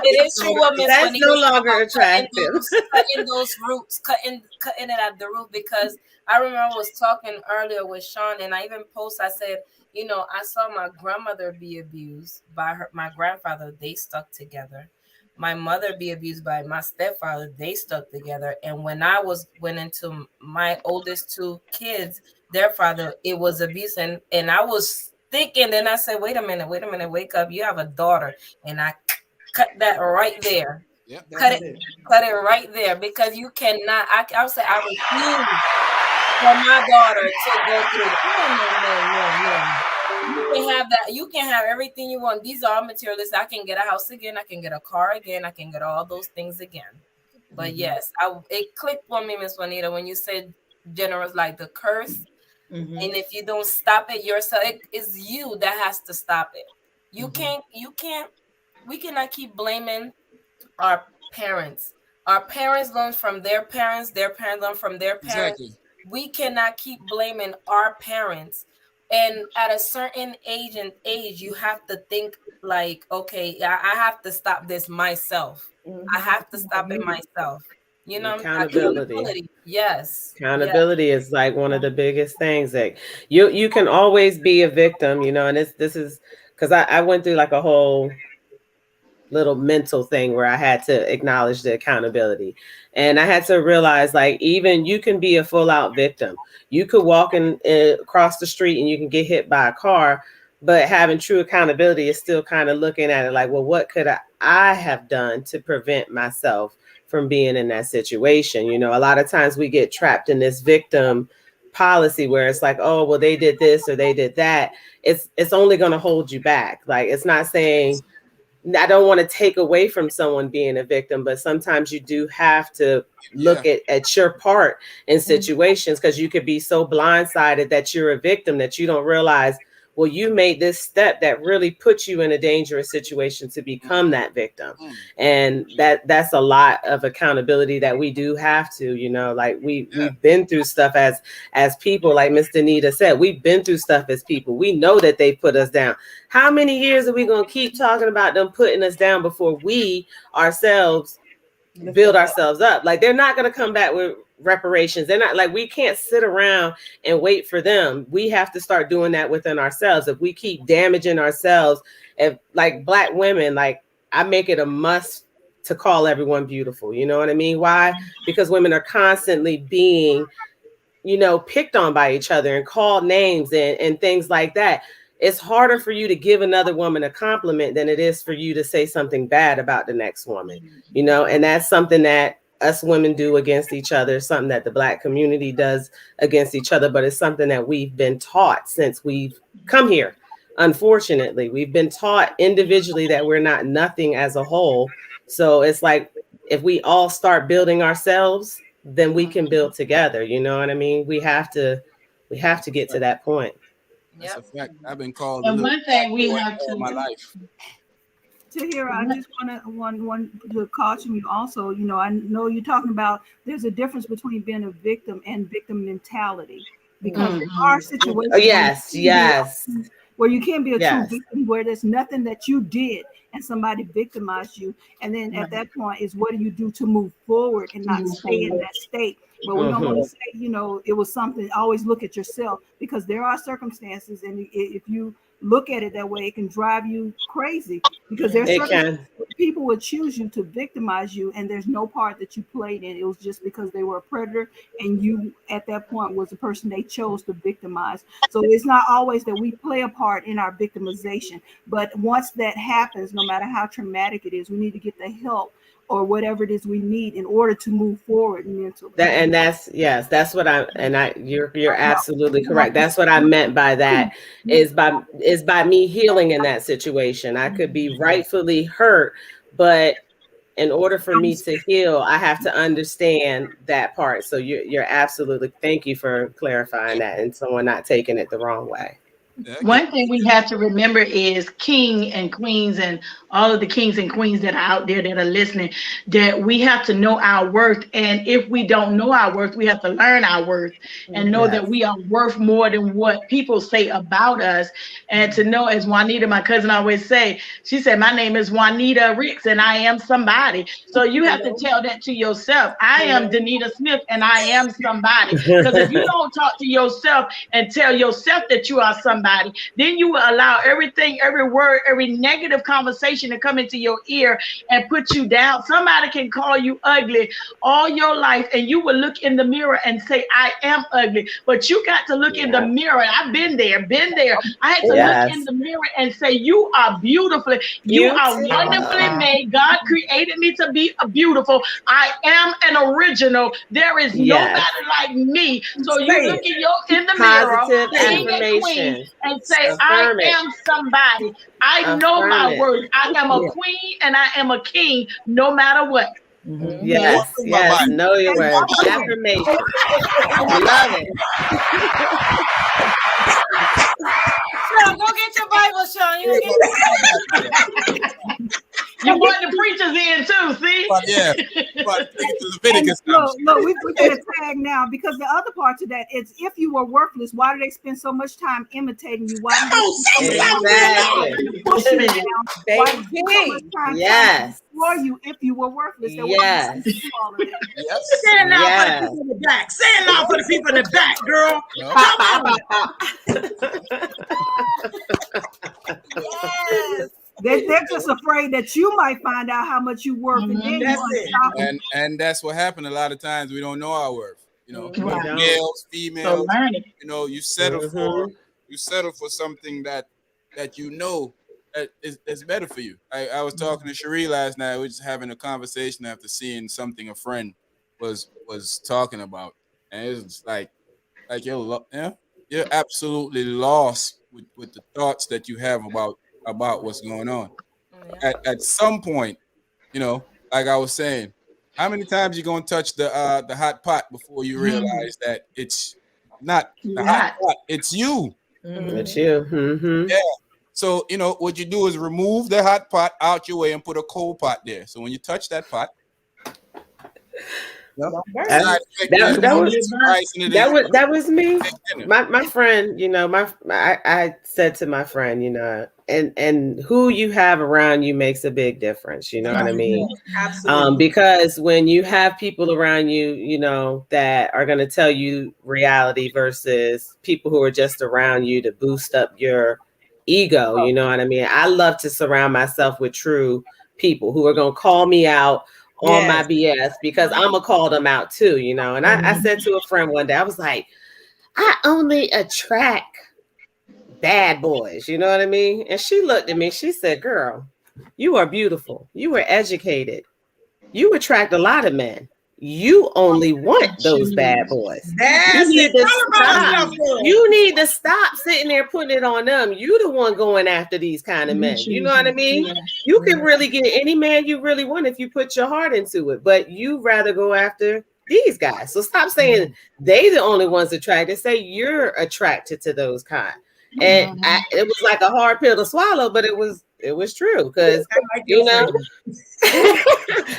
It is true what Miss That's no longer attractive. Cutting those roots, cutting it at the root, because I remember I was talking earlier with Sean, and I even I said, I saw my grandmother be abused by my grandfather. They stuck together. My mother be abused by my stepfather. They stuck together. And when I went into my oldest two kids, their father, it was abuse. And I was thinking, then I said, wait a minute, wake up. You have a daughter. And I cut that right there. Yeah, cut it right there, because you cannot. I would say I refuse for my daughter to go through. No. You can have that. You can have everything you want. These are all materialists. I can get a house again. I can get a car again. I can get all those things again. But yes, it clicked for me, Miss Juanita, when you said generous, like the curse. And if you don't stop it yourself, it is you that has to stop it. You can't. We cannot keep blaming our parents. Our parents learn from their parents. Their parents learn from their parents. Exactly. We cannot keep blaming our parents. And at a certain age, you have to think like, okay, I have to stop this myself. I have to stop it myself. Accountability. Yes. Accountability is like one of the biggest things that you can always be a victim, and this is because I went through like a whole little mental thing where I had to acknowledge the accountability, and I had to realize, like, even you can be a full out victim. You could walk across the street and you can get hit by a car, but having true accountability is still kind of looking at it like, well, what could I have done to prevent myself from being in that situation? A lot of times we get trapped in this victim policy where it's like, oh, well, they did this or they did that. It's only going to hold you back. Like, it's not saying I don't want to take away from someone being a victim, but sometimes you do have to look at your part in situations, because you could be so blindsided that you're a victim that you don't realize well, you made this step that really puts you in a dangerous situation to become that victim. And that's a lot of accountability that we do have to, you know, like we've been through stuff as people, like Miss Danita said, we've been through stuff as people. We know that they put us down. How many years are we going to keep talking about them putting us down before we ourselves build ourselves up? Like, they're not going to come back with reparations. They're not, like, we can't sit around and wait for them. We have to start doing that within ourselves. If we keep damaging ourselves, if, like, Black women, like, I make it a must to call everyone beautiful. You know what I mean? Why? Because women are constantly being, you know, picked on by each other and called names and things like that. It's harder for you to give another woman a compliment than it is for you to say something bad about the next woman, you know, and that's something that us women do against each other, something that the Black community does against each other, but it's something that we've been taught since we've come here. Unfortunately, we've been taught individually that we're not nothing as a whole. So it's like, if we all start building ourselves, then we can build together. You know what I mean? We have to get to that point. That's a fact. I've been called And one thing we have all to my life. Tahira, I just want to caution you also. You know, I know you're talking about there's a difference between being a victim and victim mentality, because there are situations where you can be a true victim, where there's nothing that you did and somebody victimized you, and then at that point is, what do you do to move forward and not stay in that state? But we don't want to say, you know, it was something. Always look at yourself, because there are circumstances, and if you look at it that way, it can drive you crazy, because there's certain people would choose you to victimize you, and there's no part that you played in. It was just because they were a predator, and you at that point was the person they chose to victimize. So it's not always that we play a part in our victimization, but once that happens, no matter how traumatic it is, we need to get the help or whatever it is we need in order to move forward mentally. That's what you're absolutely correct. That's what I meant by that, is by me healing in that situation. I could be rightfully hurt, but in order for me to heal, I have to understand that part. So you're absolutely, thank you for clarifying that and someone not taking it the wrong way. One thing we have to remember is king and queens and all of the kings and queens that are out there that are listening, that we have to know our worth. And if we don't know our worth, we have to learn our worth and know that we are worth more than what people say about us. And to know, as Juanita, my cousin, always say, she said, my name is Juanita Ricks and I am somebody. So you have to tell that to yourself. I am Danita Smith and I am somebody. Because if you don't talk to yourself and tell yourself that you are somebody, then you will allow everything, every word, every negative conversation to come into your ear and put you down. Somebody can call you ugly all your life, and you will look in the mirror and say, I am ugly. But you got to look in the mirror. I've been there. I had to look in the mirror and say, you are beautiful. You are wonderfully made. God created me to be beautiful. I am an original. There is nobody like me. So you look in the mirror, king and queen, and say, I am somebody. I know my worth. I am a queen and I am a king, no matter what. Yes, know your worth. Affirmation. I love it. Sean, go get your Bible, Sean. You get your Bible. You brought the preachers in too, see? But Leviticus. Look, we're going to tag now, because the other part to that is, if you were worthless, why do they spend so much time imitating you? Why do they pushing you down? Why do they spend so much time for you if you were worthless? Say it now for the people in the back. Say it now for the people in the back, girl. Yes. They're just afraid that you might find out how much you worth, and then stop them. And that's what happened a lot of times. We don't know our worth. You know, males, females. So you know, you settle for something that you know is better for you. I was talking to Cherie last night. We were just having a conversation after seeing something a friend was talking about, and it was like you're absolutely lost with the thoughts that you have about what's going on. At some point, you know, like I was saying, how many times you gonna touch the hot pot before you realize that it's not the hot pot, it's you. That's you. Mm-hmm. Yeah. So, you know, what you do is remove the hot pot out your way and put a cold pot there. So when you touch that pot, Don't burn. That was me. My friend, you know, I said to my friend, you know, and who you have around you makes a big difference. You know what I mean? Absolutely. Because when you have people around you, you know, that are going to tell you reality versus people who are just around you to boost up your ego, you know what I mean? I love to surround myself with true people who are going to call me out on my BS because I'm gonna call them out too, you know. And I said to a friend one day, I was like, I only attract bad boys, you know what I mean? And she looked at me, she said, girl, you are beautiful, you are educated, you attract a lot of men. You only want those bad boys. That's You it. need to stop sitting there putting it on them. You the one going after these kind of men. You know what I mean? You can really get any man you really want if you put your heart into it, but you rather go after these guys. So stop saying they the only ones attracted. Say you're attracted to those kind. And it was like a hard pill to swallow, but it was true because you know.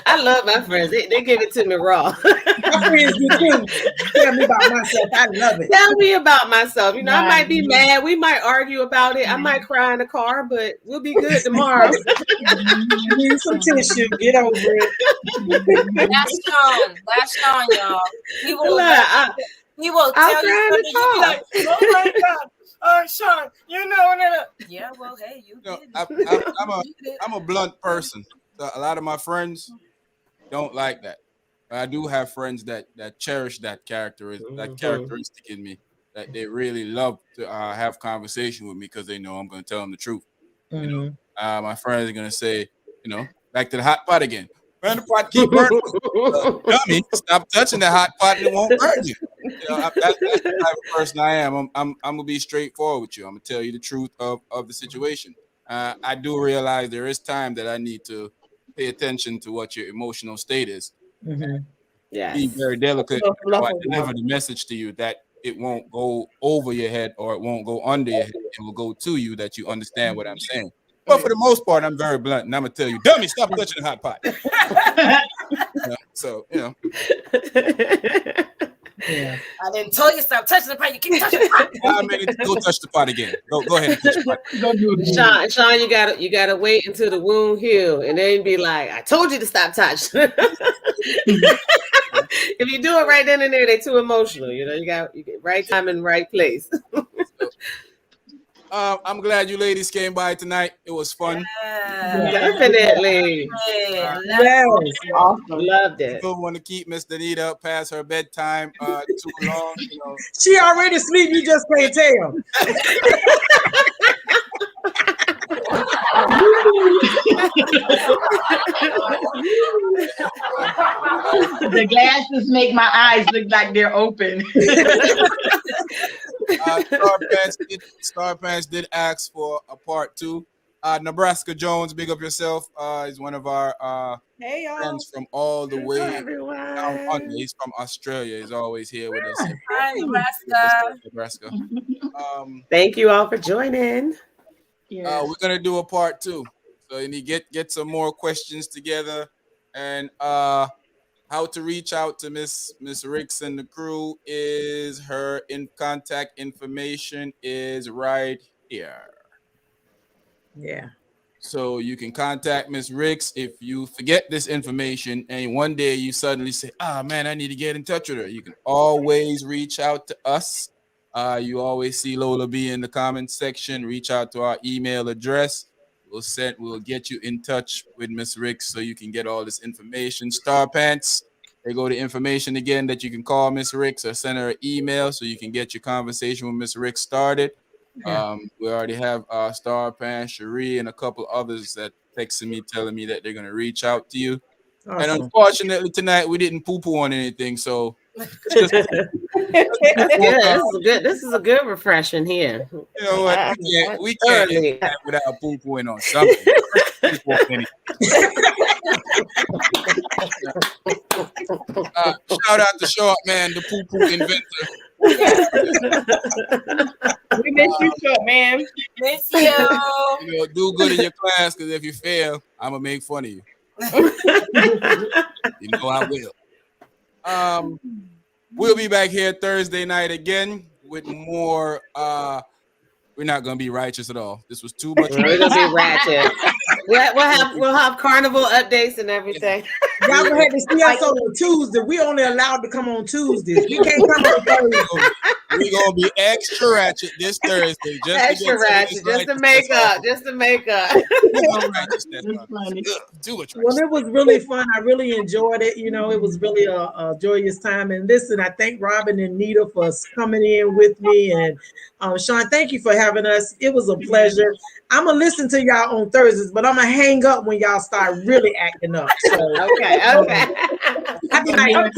I love my friends. They give it to me raw. My friends do too. Tell me about myself. I love it. Tell me about myself. You know, I might be mad. We might argue about it. I might cry in the car, but we'll be good tomorrow. Need some tissue. Get over it. That's Sean, y'all. He will I'll tell you cry in the something. car. Like, oh my God. Sean, you know. Yeah, well, hey, you did. I'm a blunt person. So a lot of my friends don't like that. But I do have friends that cherish that characteristic in me, that they really love to have conversation with me because they know I'm going to tell them the truth. You know, my friends are going to say, you know, back to the hot pot again. Burn the pot, keep burning. Dummy, stop touching the hot pot and it won't burn you. You know, that's the type of person I am. I'm gonna be straightforward with you. I'm gonna tell you the truth of the situation. I do realize there is time that I need to pay attention to what your emotional state is. Yes. Be very delicate how I deliver the message to you, that it won't go over your head or it won't go under your head. It will go to you, that you understand what I'm saying. But for the most part, I'm very blunt, and I'm gonna tell you, dummy, stop touching the hot pot. So, you know. Yeah. I didn't tell you stop touching the pot. You keep touching the pot. Go touch the pot again. Go ahead and touch the pot. Sean, you gotta wait until the wound heal, and then be like, I told you to stop touching. If you do it right then and there, they're too emotional. You know, you get right time and right place. I'm glad you ladies came by tonight. It was fun. Definitely. Awesome. Loved it. Don't want to keep Miss Danita past her bedtime too long. You know. She already asleep. You just can't tell. The glasses make my eyes look like they're open. Star Pants did ask for a part 2. Nebraska Jones, big up yourself. He's one of our friends from all the way down under. He's from Australia. He's always here with us. Hi, Nebraska. Thank you all for joining. We're gonna do a part 2. So you need get some more questions together, and how to reach out to Miss Ricks and the crew is her contact information is right here. Yeah. So you can contact Miss Ricks if you forget this information and one day you suddenly say, man, I need to get in touch with her. You can always reach out to us. You always see Lola B in the comments section. Reach out to our email address. We'll get you in touch with Miss Ricks so you can get all this information. Star Pants, they go to information again that you can call Miss Ricks or send her an email so you can get your conversation with Miss Ricks started. Yeah. We already have Star Pants, Cherie, and a couple others that texted me telling me that they're going to reach out to you. Awesome. And unfortunately tonight we didn't poo-poo on anything, so this is a good refreshing here. You know what? We can't without poo-pooing on something. Shout out to Short Man, the poo-poo inventor. We miss you, short man. Miss you. You know, do good in your class, because if you fail, I'm gonna make fun of you. You know I will. We'll be back here Thursday night again with more. We're not gonna be righteous at all. This was too much. We're gonna be ratchet. We'll have carnival updates and everything. Y'all gonna have to see us on Tuesday. We only allowed to come on Tuesdays. We can't come on Thursday. We're gonna be extra ratchet this Thursday. Extra ratchet, just to make up. Too much. Well, it was really fun. I really enjoyed it. You know, it was really a joyous time. And listen, I thank Robin and Nita for coming in with me. And Sean, thank you for having us. It was a pleasure. I'm gonna listen to y'all on Thursdays, but I'm gonna hang up when y'all start really acting up. So, okay. I be like, I'm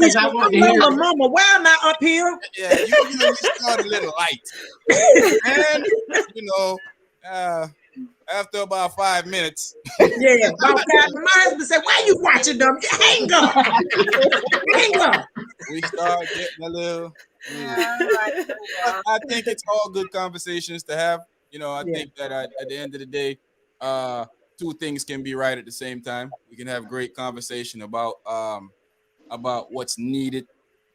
mama, why am I up here? Yeah, you start a little light, and you know, after about 5 minutes, yeah, my husband said, "Why you watching them? Hang up, hang up." We start getting a little. I think it's all good conversations to have. You know, I think that at the end of the day, two things can be right at the same time. We can have great conversation about what's needed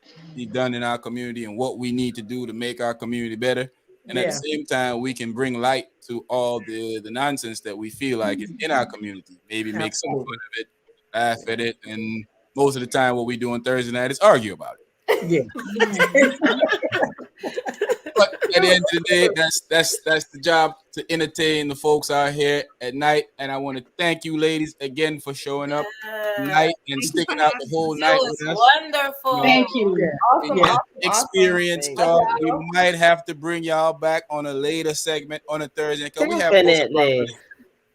to be done in our community and what we need to do to make our community better. And at the same time, we can bring light to all the nonsense that we feel like is in our community. Maybe make some fun of it, laugh at it, and most of the time, what we do on Thursday night is argue about it. Yeah. But at the end of the day, that's the job, to entertain the folks out here at night. And I want to thank you, ladies, again for showing up tonight and sticking out the whole night with us. Wonderful. Thank you. Awesome. Experience talk. We might have to bring y'all back on a later segment on a Thursday, because we have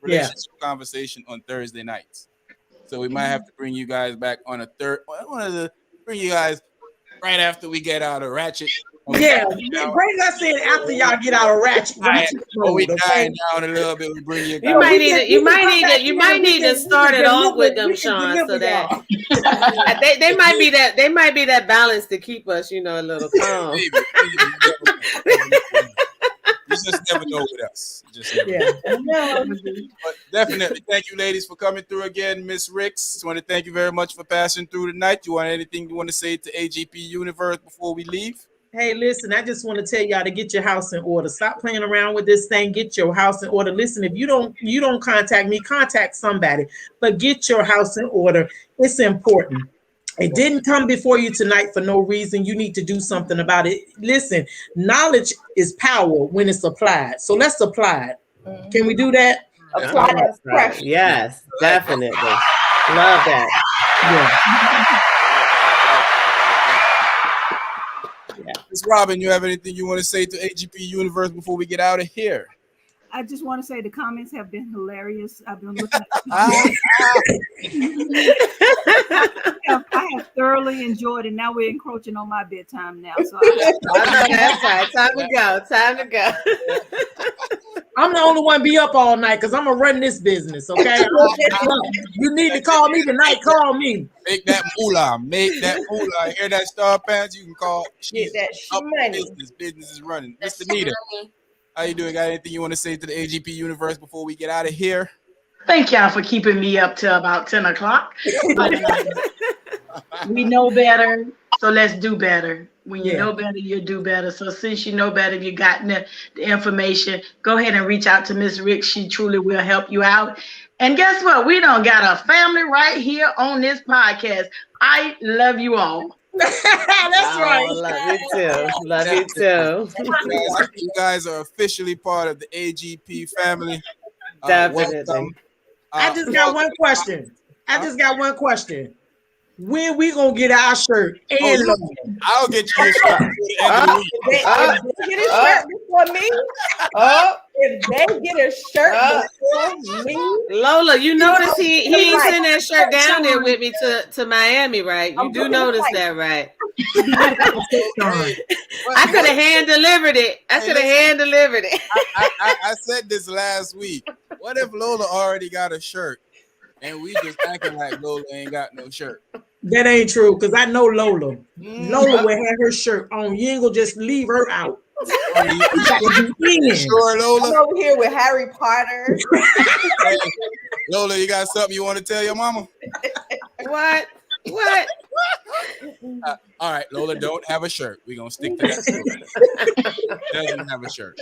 relationship conversation on Thursday nights. So we might have to bring you guys back on a third. I wanted to bring you guys right after we get out of Ratchet. Yeah, bring us in after y'all get out of Ratchet. We dying down a little bit. We bring you. You might need to start it off with them, Sean, so that they might be that balance to keep us, you know, a little calm. You just never know with us. But definitely, thank you, ladies, for coming through again. Miss Ricks, just want to thank you very much for passing through tonight. You want anything you want to say to AGP Universe before we leave? Hey, listen, I just want to tell y'all to get your house in order. Stop playing around with this thing. Get your house in order. Listen, if you don't contact me, contact somebody. But get your house in order. It's important. It didn't come before you tonight for no reason. You need to do something about it. Listen, knowledge is power when it's applied. So let's apply it. Can we do that? Apply that pressure. Yes, definitely. Love that. Yeah. Ms. Robin, you have anything you want to say to AGP Universe before we get out of here? I just want to say the comments have been hilarious. I've been looking at I have thoroughly enjoyed it. Now we're encroaching on my bedtime now. So that's right. Time to go. I'm the only one be up all night because I'm gonna run this business. Okay, you need to call me tonight. Call me. Make that moolah. Hear that, Star Pants? You can call. Get that money. Business is running. Mr. Nita, how you doing? Got anything you want to say to the AGP Universe before we get out of here? Thank y'all for keeping me up till about 10 o'clock. But, we know better, so let's do better. When you know better, you do better. So since you know better, you got the information, go ahead and reach out to Miss Rick. She truly will help you out. And guess what? We don't got a family right here on this podcast. I love you all. That's right. Love you too. You guys are officially part of the AGP family. Definitely. I just got one question. When we gonna get our shirt? I'll get you a shirt. If they get a shirt before me, if they get a shirt before me, Lola, you notice he ain't send that shirt down there with me to Miami, right? You do notice that, right? I could have hand delivered it. I said this last week. What if Lola already got a shirt and we just acting like Lola ain't got no shirt? That ain't true, because I know Lola. Lola will have her shirt on. You ain't gonna just leave her out. Sure, Lola. I'm over here with Harry Potter. Hey, Lola, you got something you want to tell your mama? What? All right, Lola, don't have a shirt. We're gonna stick to that story. Doesn't have a shirt.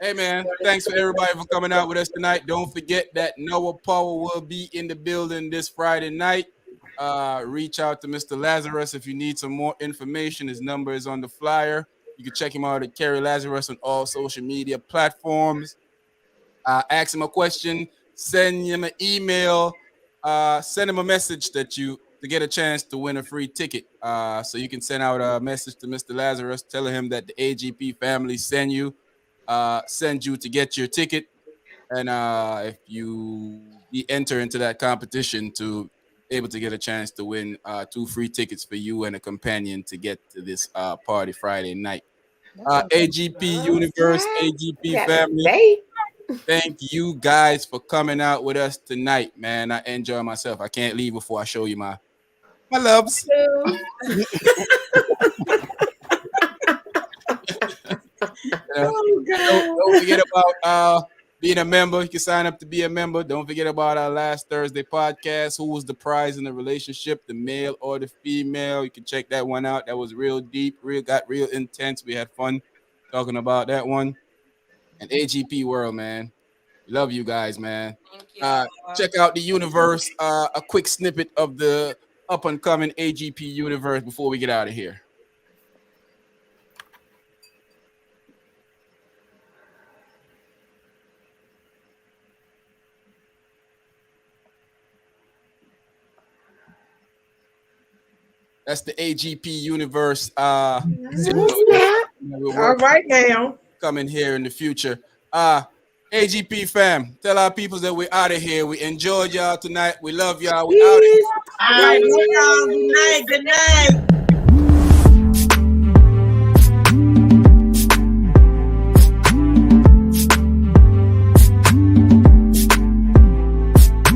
Hey man, thanks for everybody for coming out with us tonight. Don't forget that Noah Power will be in the building this Friday night. Reach out to Mr. Lazarus if you need some more information. His number is on the flyer. You can check him out at Kerry Lazarus on all social media platforms. Ask him a question, send him an email, send him a message to get a chance to win a free ticket. So you can send out a message to Mr. Lazarus telling him that the AGP family send you to get your ticket. And if you enter into that competition to able to get a chance to win 2 free tickets for you and a companion to get to this party Friday night. AGP Universe, AGP family. Thank you guys for coming out with us tonight, man. I enjoy myself. I can't leave before I show you my loves. Don't forget about being a member. You can sign up to be a member. Don't forget about our last Thursday podcast. Who was the prize in the relationship, the male or the female? You can check that one out. That was real deep, got real intense. We had fun talking about that one. And AGP World, man. Love you guys, man. Thank you. Check out the universe. A quick snippet of the up and coming AGP universe before we get out of here. That's the AGP universe. All right now. Coming here in the future. AGP fam, tell our people that we're out of here. We enjoyed y'all tonight. We love y'all. We out of here. All right, good night. Good night.